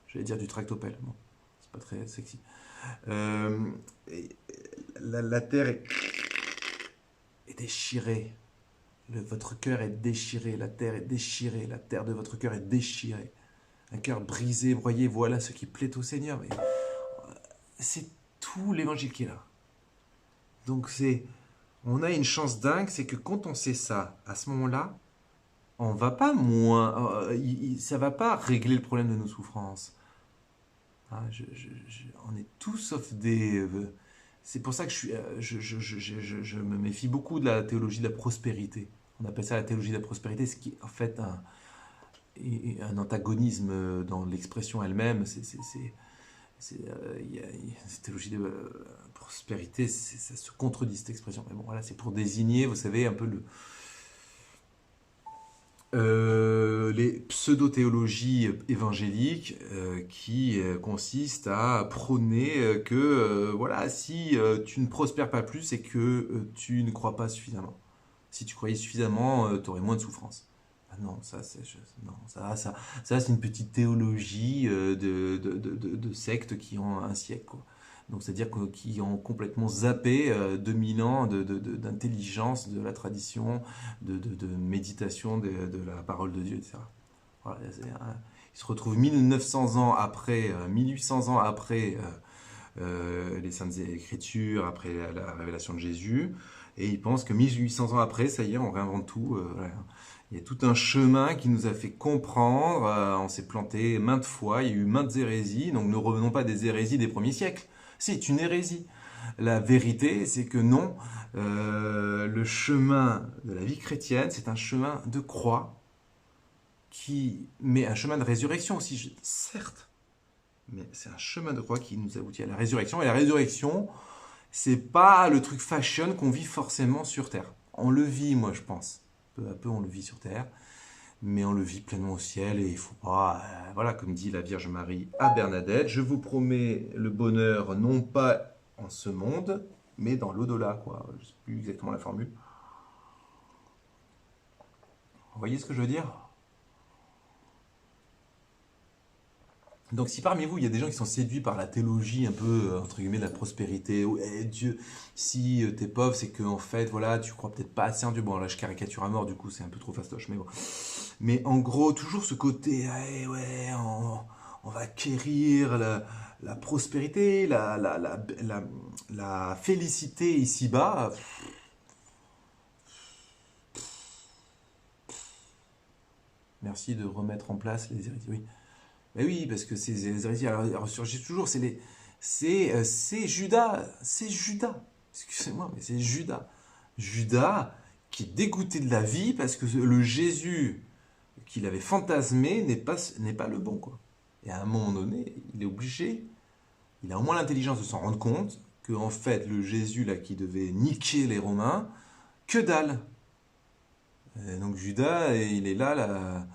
J'allais dire du tractopelle, bon, c'est pas très sexy. La terre est déchirée. Votre cœur est déchiré, la terre est déchirée, la terre de votre cœur est déchirée. Un cœur brisé, broyé, voilà ce qui plaît au Seigneur. Mais c'est tout l'évangile qui est là. Donc on a une chance dingue, c'est que quand on sait ça, à ce moment-là, on va pas moins, ça va pas régler le problème de nos souffrances. Hein, on est tous sauf des. C'est pour ça que je me méfie beaucoup de la théologie de la prospérité. On appelle ça la théologie de la prospérité, ce qui est en fait un antagonisme dans l'expression elle-même. Cette théologie de prospérité, ça se contredit cette expression. Mais bon, voilà, c'est pour désigner, vous savez, un peu les pseudo-théologies évangéliques qui consistent à prôner que voilà, si tu ne prospères pas plus, c'est que tu ne crois pas suffisamment. Si tu croyais suffisamment, tu aurais moins de souffrance. Ah non, ça c'est une petite théologie de sectes qui ont un siècle, quoi. Donc c'est-à-dire qui ont complètement zappé 2000 ans d'intelligence, de la tradition, de méditation de la parole de Dieu, etc. Voilà, ils se retrouvent 1900 ans après, 1800 ans après les Saintes Écritures, après la révélation de Jésus, et ils pensent que 1800 ans après, ça y est, on réinvente tout. Voilà. Il y a tout un chemin qui nous a fait comprendre, on s'est planté maintes fois, il y a eu maintes hérésies, donc ne revenons pas des hérésies des premiers siècles. C'est une hérésie. La vérité, c'est que non, le chemin de la vie chrétienne, c'est un chemin de croix, mais un chemin de résurrection aussi, certes, mais c'est un chemin de croix qui nous aboutit à la résurrection. Et la résurrection, c'est pas le truc fashion qu'on vit forcément sur Terre. On le vit, moi, je pense. Peu à peu, on le vit sur Terre, mais on le vit pleinement au ciel. Et il faut pas, voilà, comme dit la Vierge Marie à Bernadette, je vous promets le bonheur non pas en ce monde, mais dans l'au-delà, quoi. Je sais plus exactement la formule. Vous voyez ce que je veux dire? Donc si parmi vous, il y a des gens qui sont séduits par la théologie un peu, entre guillemets, de la prospérité, ouais, Dieu, si t'es pauvre, c'est que en fait, voilà, tu crois peut-être pas assez en Dieu. Bon, là, je caricature à mort, du coup, c'est un peu trop fastoche, mais bon. Mais en gros, toujours ce côté, ouais, ouais, on va acquérir la prospérité, la félicité ici-bas. Merci de remettre en place les héritiers. Oui. Mais oui, parce que ces héritiers, alors, ressurgissent toujours, c'est Judas, c'est Judas. Excusez-moi, mais c'est Judas. Judas qui est dégoûté de la vie parce que le Jésus qu'il avait fantasmé n'est pas le bon, quoi. Et à un moment donné, il est obligé, il a au moins l'intelligence de s'en rendre compte que en fait, le Jésus là qui devait niquer les Romains, que dalle. Donc Judas, il est là,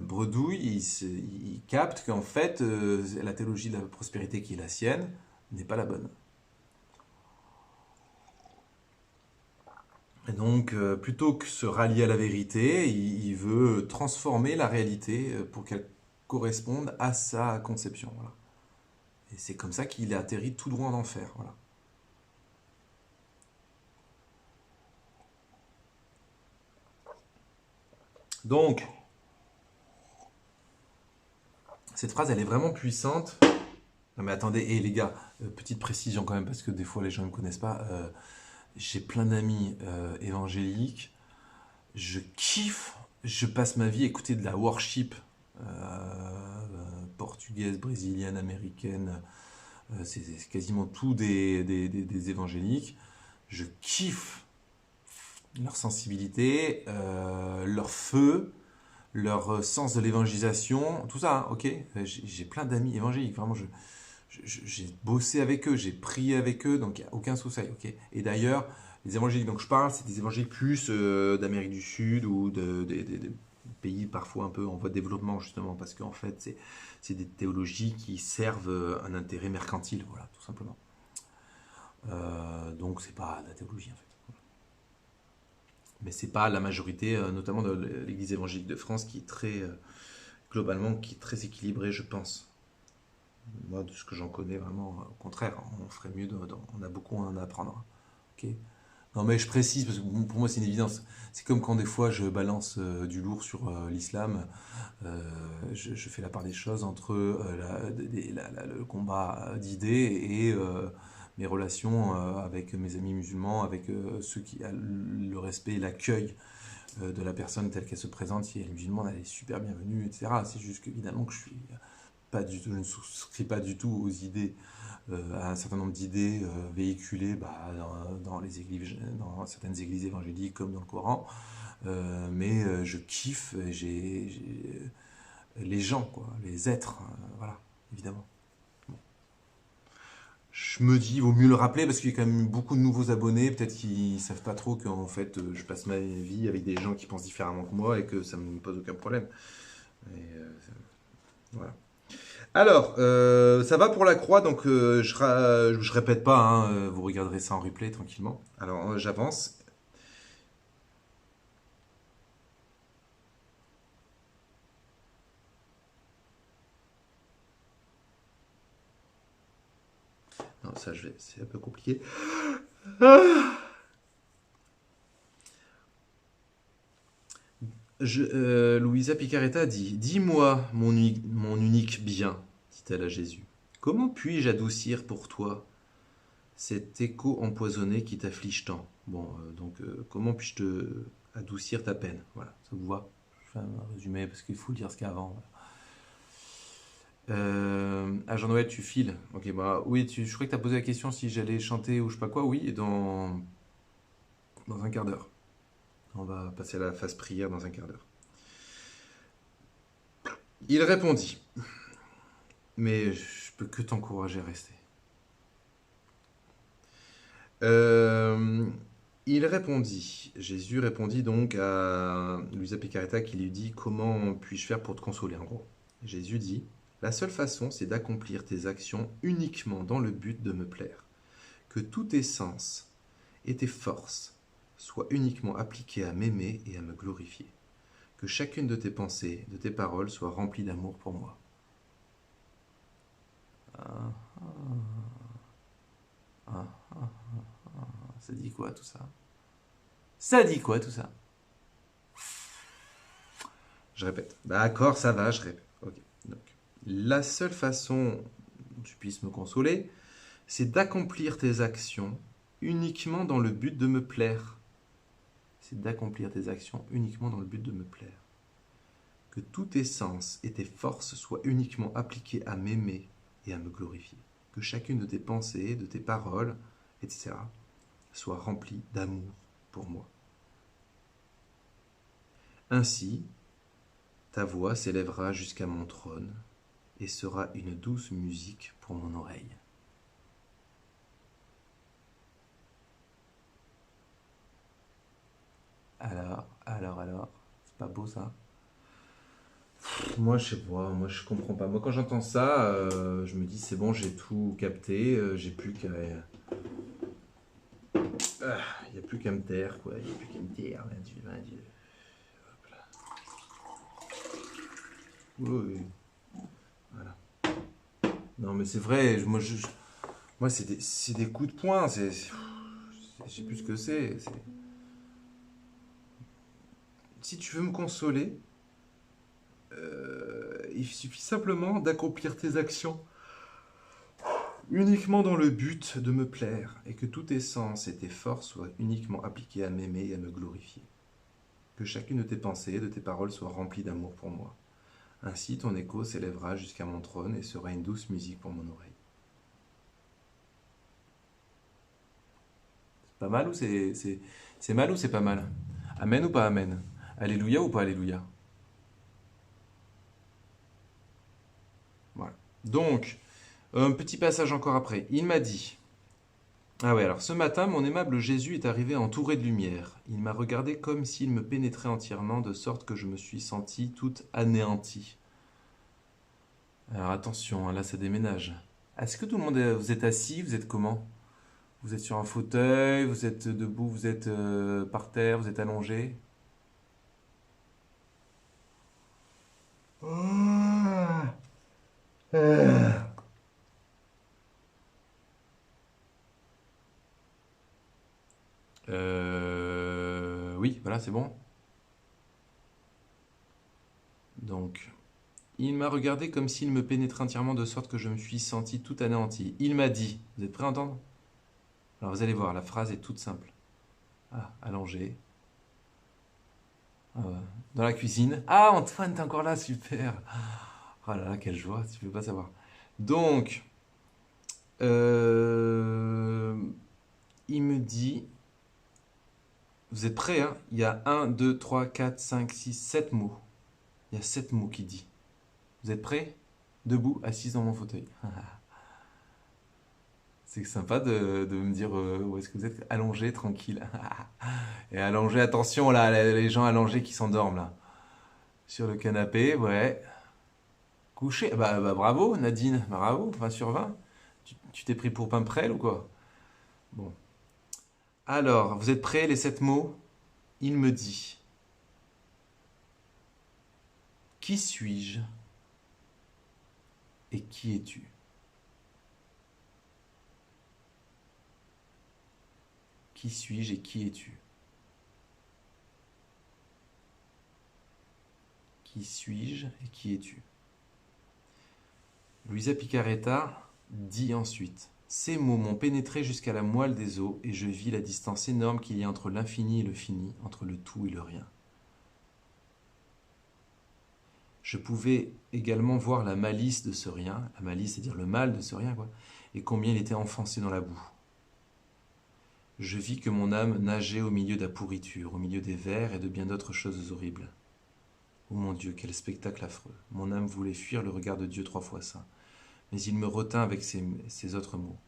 bredouille, il capte qu'en fait, la théologie de la prospérité qui est la sienne n'est pas la bonne. Et donc, plutôt que se rallier à la vérité, il veut transformer la réalité pour qu'elle corresponde à sa conception. Voilà. Et c'est comme ça qu'il est atterri tout droit en enfer. Voilà. Donc, cette phrase, elle est vraiment puissante. Non mais attendez, et les gars, petite précision quand même, parce que des fois les gens ne me connaissent pas. J'ai plein d'amis évangéliques. Je kiffe, je passe ma vie à écouter de la worship portugaise, brésilienne, américaine. C'est quasiment tout des évangéliques. Je kiffe leur sensibilité, leur feu, leur sens de l'évangélisation, tout ça, hein, ok. J'ai plein d'amis évangéliques, vraiment, j'ai bossé avec eux, j'ai prié avec eux, donc il n'y a aucun souci, ok. Et d'ailleurs, les évangéliques dont je parle, c'est des évangéliques plus d'Amérique du Sud ou des pays parfois un peu en voie de développement, justement, parce qu'en fait, c'est des théologies qui servent un intérêt mercantile, voilà, tout simplement. Donc c'est pas de la théologie, en fait. Mais c'est pas la majorité, notamment de l'Église évangélique de France, qui est très, globalement, qui est très équilibrée, je pense. Moi, de ce que j'en connais, vraiment, au contraire, on ferait mieux, on a beaucoup à en apprendre. Ok. Non, mais je précise, parce que pour moi, c'est une évidence. C'est comme quand des fois je balance du lourd sur l'islam, je fais la part des choses entre le combat d'idées et mes relations avec mes amis musulmans, avec ceux qui ont le respect et l'accueil de la personne telle qu'elle se présente. Si elle est musulmane, elle est super bienvenue, etc. C'est juste qu'évidemment que je suis pas du tout, je ne souscris pas du tout aux idées, à un certain nombre d'idées véhiculées dans les églises, dans certaines églises évangéliques comme dans le Coran. Mais je kiffe les gens, quoi, les êtres, voilà, évidemment. Je me dis, il vaut mieux le rappeler parce qu'il y a quand même beaucoup de nouveaux abonnés, peut-être qu'ils ne savent pas trop qu'en fait je passe ma vie avec des gens qui pensent différemment que moi et que ça ne me pose aucun problème. Et, voilà. Alors, ça va pour la croix, donc je répète pas, hein, vous regarderez ça en replay tranquillement. Alors, j'avance. Non, ça, c'est un peu compliqué. Louisa Picaretta dit: Dis-moi, mon unique bien, dit-elle à Jésus, comment puis-je adoucir pour toi cet écho empoisonné qui t'afflige tant? Bon, donc, comment puis-je te adoucir ta peine? Voilà, ça vous va? Je fais un résumé parce qu'il faut dire ce qu'il y a avant. Ah, Jean-Noël, tu files. Ok, bah oui, je crois que tu as posé la question si j'allais chanter ou je sais pas quoi. Oui, et dans un quart d'heure. On va passer à la phase prière dans un quart d'heure. Il répondit, mais je peux que t'encourager à rester. Euh, il répondit, Jésus répondit donc à Luisa Picaretta qui lui dit, comment puis-je faire pour te consoler en gros. Jésus dit, la seule façon c'est d'accomplir tes actions uniquement dans le but de me plaire, que tous tes sens et tes forces soient uniquement appliqués à m'aimer et à me glorifier, que chacune de tes pensées, de tes paroles soit remplie d'amour pour moi. Ah, ah, ah, ah. Ça dit quoi tout ça? Ça dit quoi tout ça? Je répète. D'accord, ça va, je répète. Ok. Donc, la seule façon dont tu puisses me consoler, c'est d'accomplir tes actions uniquement dans le but de me plaire. C'est d'accomplir tes actions uniquement dans le but de me plaire. Que tous tes sens et tes forces soient uniquement appliqués à m'aimer et à me glorifier. Que chacune de tes pensées, de tes paroles, etc., soit remplie d'amour pour moi. Ainsi, ta voix s'élèvera jusqu'à mon trône et sera une douce musique pour mon oreille. Alors, c'est pas beau ça? Moi, je sais pas, moi je comprends pas. Moi, quand j'entends ça, je me dis c'est bon, j'ai tout capté, j'ai plus qu'à. Il n'y a plus qu'à me taire, quoi. Il n'y a plus qu'à me taire, mon Dieu, mon Dieu. Hop là. Oui, voilà. Non, mais c'est vrai, moi c'est des coups de poing, je sais plus ce que c'est. Si tu veux me consoler, il suffit simplement d'accomplir tes actions uniquement dans le but de me plaire, et que tous tes sens et tes forces soient uniquement appliqués à m'aimer et à me glorifier. Que chacune de tes pensées et de tes paroles soit remplie d'amour pour moi. Ainsi ton écho s'élèvera jusqu'à mon trône et sera une douce musique pour mon oreille. C'est pas mal ou c'est mal ou c'est pas mal? Amen ou pas amen? Alléluia ou pas alléluia? Voilà. Donc, un petit passage encore après. Il m'a dit, ah ouais, alors ce matin, mon aimable Jésus est arrivé entouré de lumière. Il m'a regardé comme s'il me pénétrait entièrement, de sorte que je me suis senti toute anéantie. Alors attention, hein, là ça déménage. Est-ce que tout le monde vous êtes assis? Vous êtes comment? Vous êtes sur un fauteuil? Vous êtes debout? Vous êtes par terre? Vous êtes allongé? Ah. Oui, voilà, c'est bon. Donc, il m'a regardé comme s'il me pénétrait entièrement, de sorte que je me suis senti tout anéanti. Il m'a dit, vous êtes prêts à entendre? Alors vous allez voir, la phrase est toute simple. Ah, allongé. Ah ouais. Dans la cuisine. Ah, Antoine, t'es encore là, super. Oh là là, quelle joie, tu peux pas savoir. Donc, euh, il me dit, vous êtes prêts, hein? Il y a 1, 2, 3, 4, 5, 6, 7 mots. Il y a 7 mots qui dit. Vous êtes prêts? Debout, assise dans mon fauteuil. C'est sympa de me dire où est-ce que vous êtes allongé, tranquille. Et allongé, attention là, les gens allongés qui s'endorment là. Sur le canapé, ouais. Couché, bah bravo Nadine, bravo, 20 sur 20. Tu t'es pris pour Pimprel ou quoi? Bon. Alors, vous êtes prêts, les 7 mots? Il me dit, qui suis-je et qui es-tu? Qui suis-je et qui es-tu? Qui suis-je et qui es-tu? Luisa Picaretta dit ensuite, ces mots m'ont pénétré jusqu'à la moelle des os et je vis la distance énorme qu'il y a entre l'infini et le fini, entre le tout et le rien. Je pouvais également voir la malice de ce rien, la malice c'est-à-dire le mal de ce rien, quoi, et combien il était enfoncé dans la boue. Je vis que mon âme nageait au milieu de la pourriture, au milieu des vers et de bien d'autres choses horribles. Oh mon Dieu, quel spectacle affreux. Mon âme voulait fuir le regard de Dieu 3 fois saint. Mais il me retint avec ces autres mots.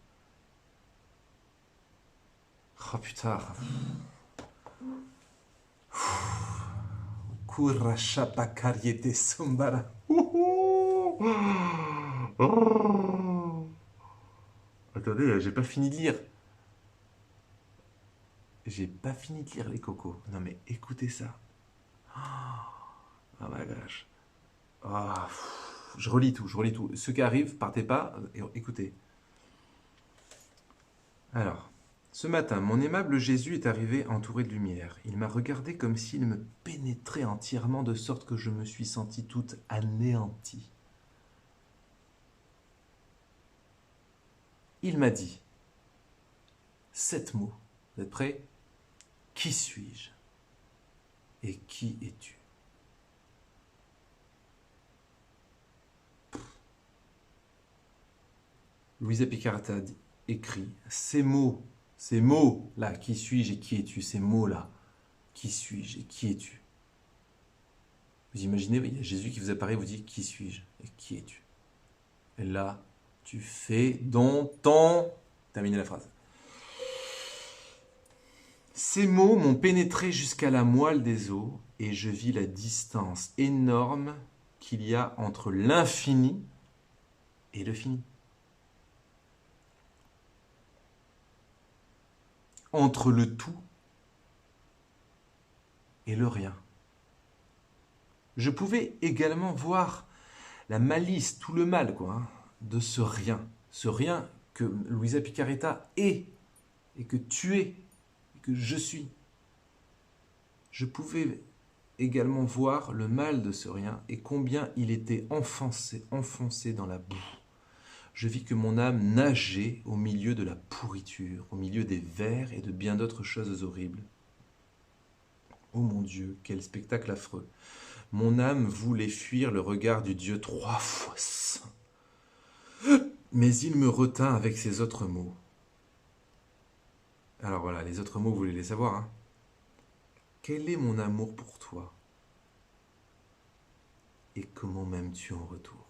Oh putain. Kurashapa kariete sombara. Attendez, j'ai pas fini de lire. J'ai pas fini de lire les cocos. Non mais écoutez ça. Oh my gosh. Ah, je relis tout, je relis tout. Ceux qui arrivent, partez pas, écoutez. Alors, ce matin, mon aimable Jésus est arrivé entouré de lumière. Il m'a regardé comme s'il me pénétrait entièrement, de sorte que je me suis senti toute anéantie. Il m'a dit 7 mots. Vous êtes prêts? Qui suis-je? Et qui es-tu? Louisa Picaretta écrit ces mots-là, qui suis-je et qui es-tu, ces mots-là, qui suis-je et qui es-tu? Vous imaginez, il y a Jésus qui vous apparaît et vous dit qui suis-je et qui es-tu? Et là, tu fais donc ton... Terminez la phrase. Ces mots m'ont pénétré jusqu'à la moelle des os et je vis la distance énorme qu'il y a entre l'infini et le fini. Entre le tout et le rien. Je pouvais également voir la malice, tout le mal, de ce rien que Louisa Picaretta est, et que tu es, et que je suis. Je pouvais également voir le mal de ce rien, et combien il était enfoncé dans la boue. Je vis que mon âme nageait au milieu de la pourriture, au milieu des vers et de bien d'autres choses horribles. Oh mon Dieu, quel spectacle affreux! Mon âme voulait fuir le regard du Dieu 3 fois saint. Mais il me retint avec ces autres mots. Alors voilà, les autres mots, vous voulez les savoir, hein? Quel est mon amour pour toi? Et comment m'aimes-tu en retour?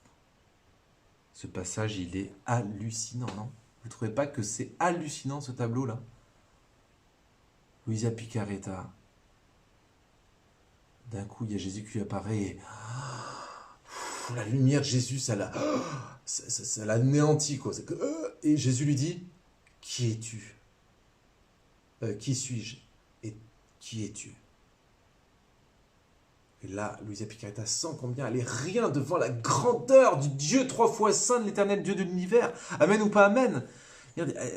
Ce passage, il est hallucinant, non? Vous ne trouvez pas que c'est hallucinant, ce tableau-là? Louisa Picaretta. D'un coup, il y a Jésus qui lui apparaît et... la lumière de Jésus, ça l'anéantit, quoi. Et Jésus lui dit, qui es-tu? Qui suis-je? Et qui es-tu? Et là, Louisa Picaretta sent combien elle est rien devant la grandeur du Dieu 3 fois saint, de l'éternel Dieu de l'univers. Amen ou pas amen?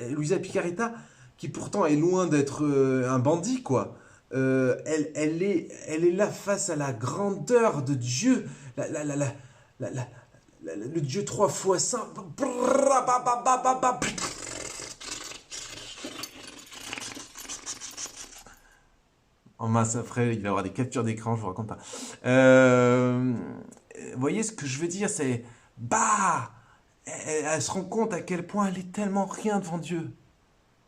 Louisa Picaretta, qui pourtant est loin d'être un bandit, quoi. Elle est là face à la grandeur de Dieu, le Dieu 3 fois saint. Oh mince, après, il va y avoir des captures d'écran, je vous raconte pas. Vous voyez ce que je veux dire, c'est... Bah, elle se rend compte à quel point elle est tellement rien devant Dieu.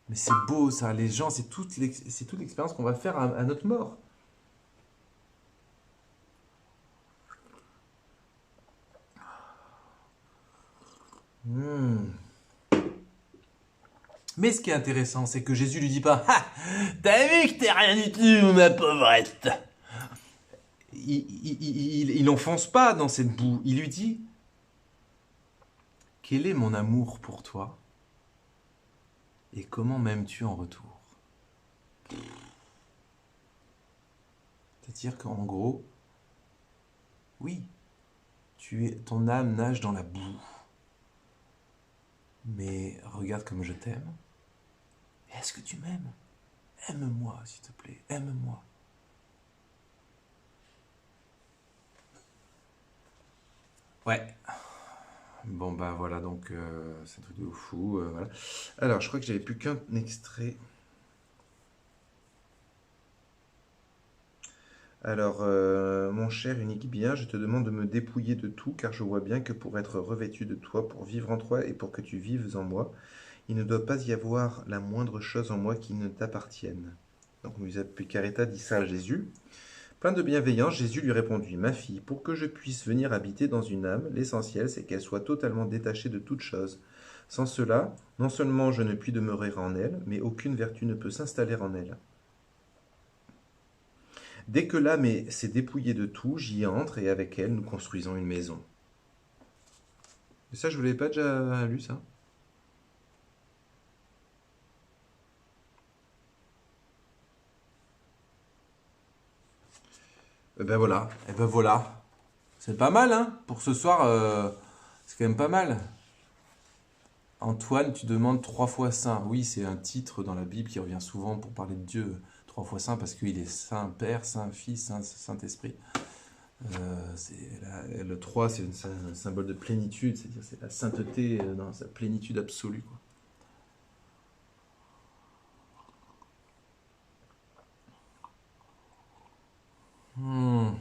Mais c'est beau ça, les gens, c'est toute l'expérience qu'on va faire à notre mort. Mais ce qui est intéressant, c'est que Jésus lui dit pas ah, t'as vu que t'es rien du tout, ma pauvrette. Il n'enfonce pas dans cette boue. Il lui dit quel est mon amour pour toi et comment m'aimes-tu en retour? C'est-à-dire qu'en gros, oui, ton âme nage dans la boue. Mais regarde comme je t'aime. Est-ce que tu m'aimes? Aime-moi, s'il te plaît, aime-moi. Ouais. Bon bah voilà, donc c'est un truc de fou. Voilà. Alors, je crois que j'avais plus qu'un extrait. Alors, mon cher unique bien, je te demande de me dépouiller de tout, car je vois bien que pour être revêtu de toi, pour vivre en toi et pour que tu vives en moi, il ne doit pas y avoir la moindre chose en moi qui ne t'appartienne. Donc Louisa Picaretta dit ça à Jésus, Plein de bienveillance, Jésus lui répondit, ma fille, pour que je puisse venir habiter dans une âme, l'essentiel c'est qu'elle soit totalement détachée de toute chose. Sans cela, non seulement je ne puis demeurer en elle, mais aucune vertu ne peut s'installer en elle. Dès que l'âme s'est dépouillée de tout, j'y entre et avec elle, nous construisons une maison. Et ça, je ne vous l'avais pas déjà lu, ça? Et ben voilà, et ben voilà. C'est pas mal, hein? Pour ce soir, c'est quand même pas mal. Antoine, tu demandes 3 fois saint. Oui, c'est un titre dans la Bible qui revient souvent pour parler de Dieu. 3 fois saint parce qu'il est Saint Père, Saint Fils, Saint-Esprit. Le 3, c'est un symbole de plénitude, c'est-à-dire c'est la sainteté dans sa plénitude absolue, quoi. Hmm.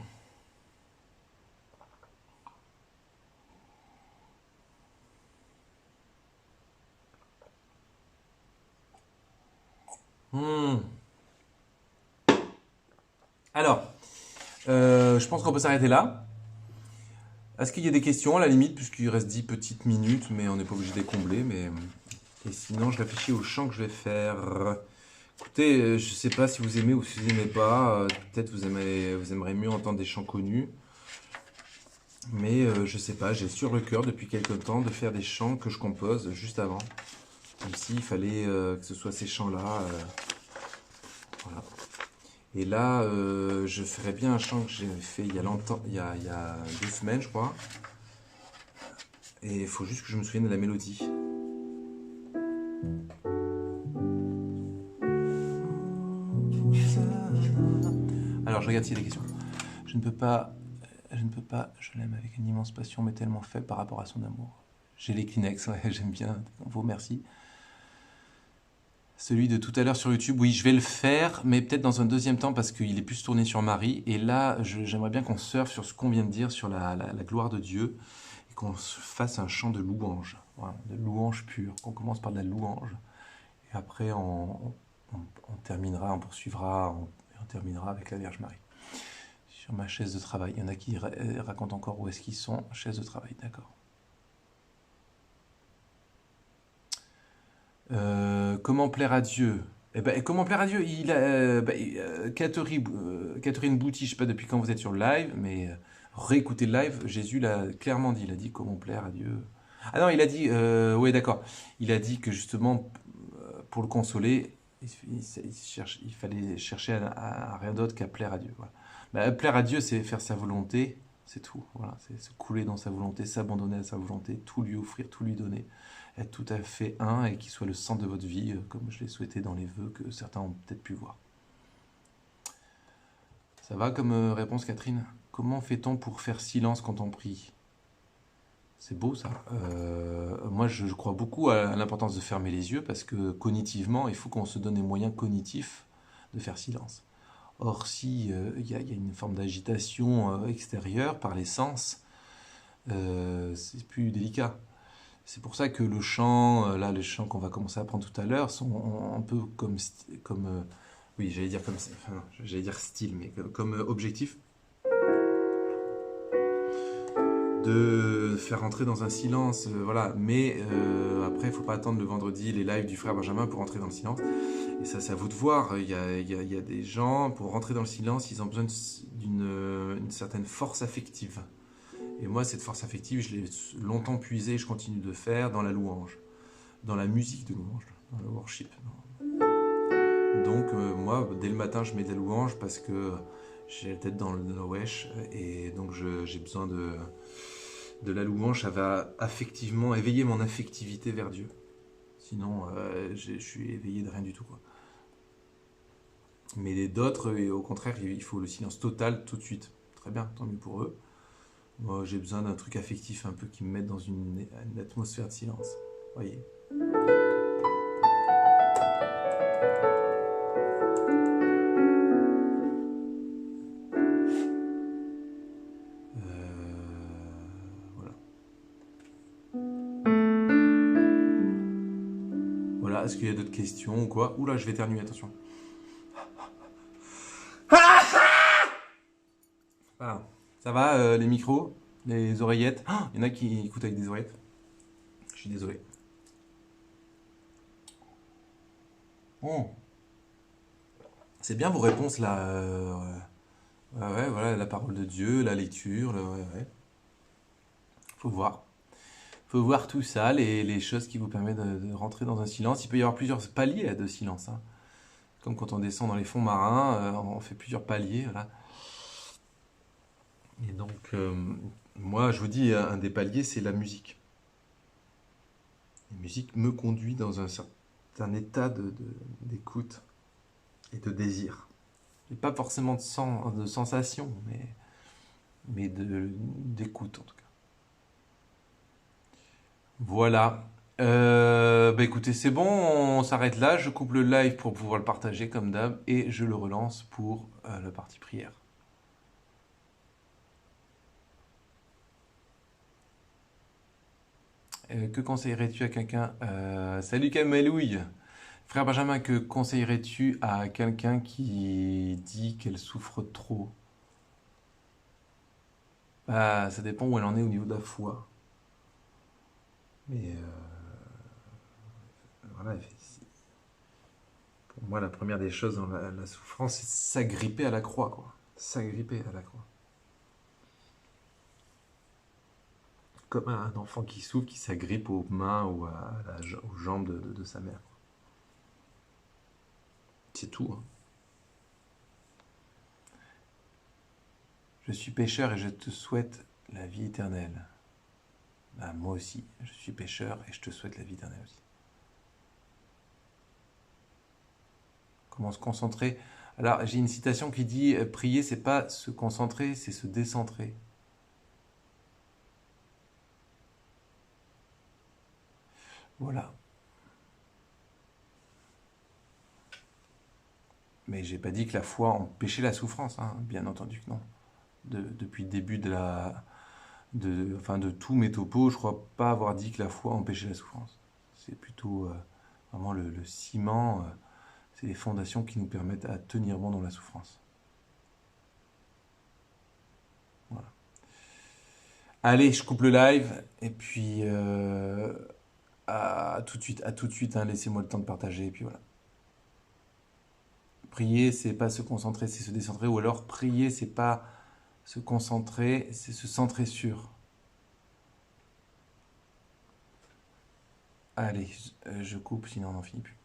Hmm. Alors, je pense qu'on peut s'arrêter là. Est-ce qu'il y a des questions à la limite, puisqu'il reste 10 petites minutes, mais on n'est pas obligé de les combler. Et sinon, je réfléchis au chant que je vais faire. Écoutez, je ne sais pas si vous aimez ou si vous n'aimez pas. Peut-être vous aimerez mieux entendre des chants connus. Mais je ne sais pas, j'ai sur le cœur depuis quelque temps de faire des chants que je compose juste avant. Comme s'il fallait que ce soit ces chants-là. Voilà. Et là, je ferais bien un chant que j'ai fait il y a longtemps, il y a 2 semaines, je crois. Et il faut juste que je me souvienne de la mélodie. Alors, je regarde s'il y a des questions. Je ne peux pas, je l'aime avec une immense passion, mais tellement faible par rapport à son amour. J'ai les Kleenex, ouais, j'aime bien, vous remercie. Celui de tout à l'heure sur YouTube, oui, je vais le faire, mais peut-être dans un deuxième temps parce qu'il est plus tourné sur Marie. Et là, j'aimerais bien qu'on surfe sur ce qu'on vient de dire, sur la gloire de Dieu, et qu'on fasse un chant de louange, voilà, de louange pure, qu'on commence par de la louange. Et après, on terminera, on poursuivra, on terminera avec la Vierge Marie. Sur ma chaise de travail, il y en a qui racontent encore où est-ce qu'ils sont, chaise de travail, d'accord. Comment plaire à Dieu? Eh ben, comment plaire à Dieu? Catherine Bouty, je sais pas depuis quand vous êtes sur le live, mais réécoutez le live. Jésus l'a clairement dit. Il a dit comment plaire à Dieu. Ah non, il a dit, oui, d'accord. Il a dit que justement, pour le consoler, il fallait chercher à rien d'autre qu'à plaire à Dieu. Voilà. Bah, plaire à Dieu, c'est faire sa volonté, c'est tout. Voilà, c'est se couler dans sa volonté, s'abandonner à sa volonté, tout lui offrir, tout lui donner, être tout à fait un et qu'il soit le centre de votre vie, comme je l'ai souhaité dans les vœux que certains ont peut-être pu voir. Ça va comme réponse, Catherine? Comment fait-on pour faire silence quand on prie? C'est beau ça. Moi, je crois beaucoup à l'importance de fermer les yeux parce que cognitivement, il faut qu'on se donne les moyens cognitifs de faire silence. Or, si il y a une forme d'agitation extérieure par les sens, c'est plus délicat. C'est pour ça que le chant, là, les chants qu'on va commencer à apprendre tout à l'heure, sont un peu comme oui, j'allais dire comme, enfin, j'allais dire style, mais comme objectif de faire entrer dans un silence, voilà. Mais après, il faut pas attendre le vendredi les lives du frère Benjamin pour entrer dans le silence. Et ça, c'est à vous de voir. Il y a des gens, pour rentrer dans le silence, ils ont besoin d'une certaine force affective. Et moi, cette force affective, je l'ai longtemps puisée, je continue de faire dans la louange, dans la musique de louange, dans le worship. Donc, moi, dès le matin, je mets des louanges parce que j'ai la tête dans le wesh, et donc j'ai besoin de la louange. Ça va affectivement éveiller mon affectivité vers Dieu. Sinon, je suis éveillé de rien du tout, quoi. Mais d'autres, au contraire, il faut le silence total tout de suite. Très bien, tant mieux pour eux. Moi, j'ai besoin d'un truc affectif un peu qui me mette dans une atmosphère de silence. Voyez. Voilà. Voilà, est-ce qu'il y a d'autres questions ou quoi? Oula, je vais éternuer, attention. va, les micros, les oreillettes? Il y en a qui écoutent avec des oreillettes. Je suis désolé. Oh. C'est bien vos réponses là. Ouais, ouais, voilà, la parole de Dieu, la lecture, ouais, ouais. Faut voir. Faut voir tout ça, les choses qui vous permettent de rentrer dans un silence. Il peut y avoir plusieurs paliers de silence, hein. Comme quand on descend dans les fonds marins, on fait plusieurs paliers, voilà. Et donc, moi, je vous dis, un des paliers, c'est la musique. La musique me conduit dans un certain état d'écoute et de désir. Et pas forcément de sensation, mais d'écoute en tout cas. Voilà. Bah écoutez, c'est bon, on s'arrête là. Je coupe le live pour pouvoir le partager comme d'hab et je le relance pour la partie prière. Que conseillerais-tu à quelqu'un Salut Camelouille. Frère Benjamin, que conseillerais-tu à quelqu'un qui dit qu'elle souffre trop? Bah, ça dépend où elle en est au niveau de la foi. Mais voilà, pour moi, la première des choses dans la souffrance, c'est s'agripper à la croix, quoi. S'agripper à la croix. Comme un enfant qui souffre, qui s'agrippe aux mains ou aux jambes de sa mère. C'est tout, hein. Je suis pécheur et je te souhaite la vie éternelle. Bah, moi aussi, je suis pécheur et je te souhaite la vie éternelle aussi. Comment se concentrer? Alors, j'ai une citation qui dit prier, c'est pas se concentrer, c'est se décentrer. Voilà. Mais j'ai pas dit que la foi empêchait la souffrance, hein. Bien entendu que non. Depuis le début de tous mes topos, je crois pas avoir dit que la foi empêchait la souffrance. C'est plutôt vraiment le ciment, c'est les fondations qui nous permettent à tenir bon dans la souffrance. Voilà. Allez, je coupe le live et puis à tout de suite, hein, laissez-moi le temps de partager et puis voilà. Prier, c'est pas se concentrer, c'est se décentrer, ou alors prier, c'est pas se concentrer, c'est se centrer sur. Allez, je coupe, sinon on n'en finit plus.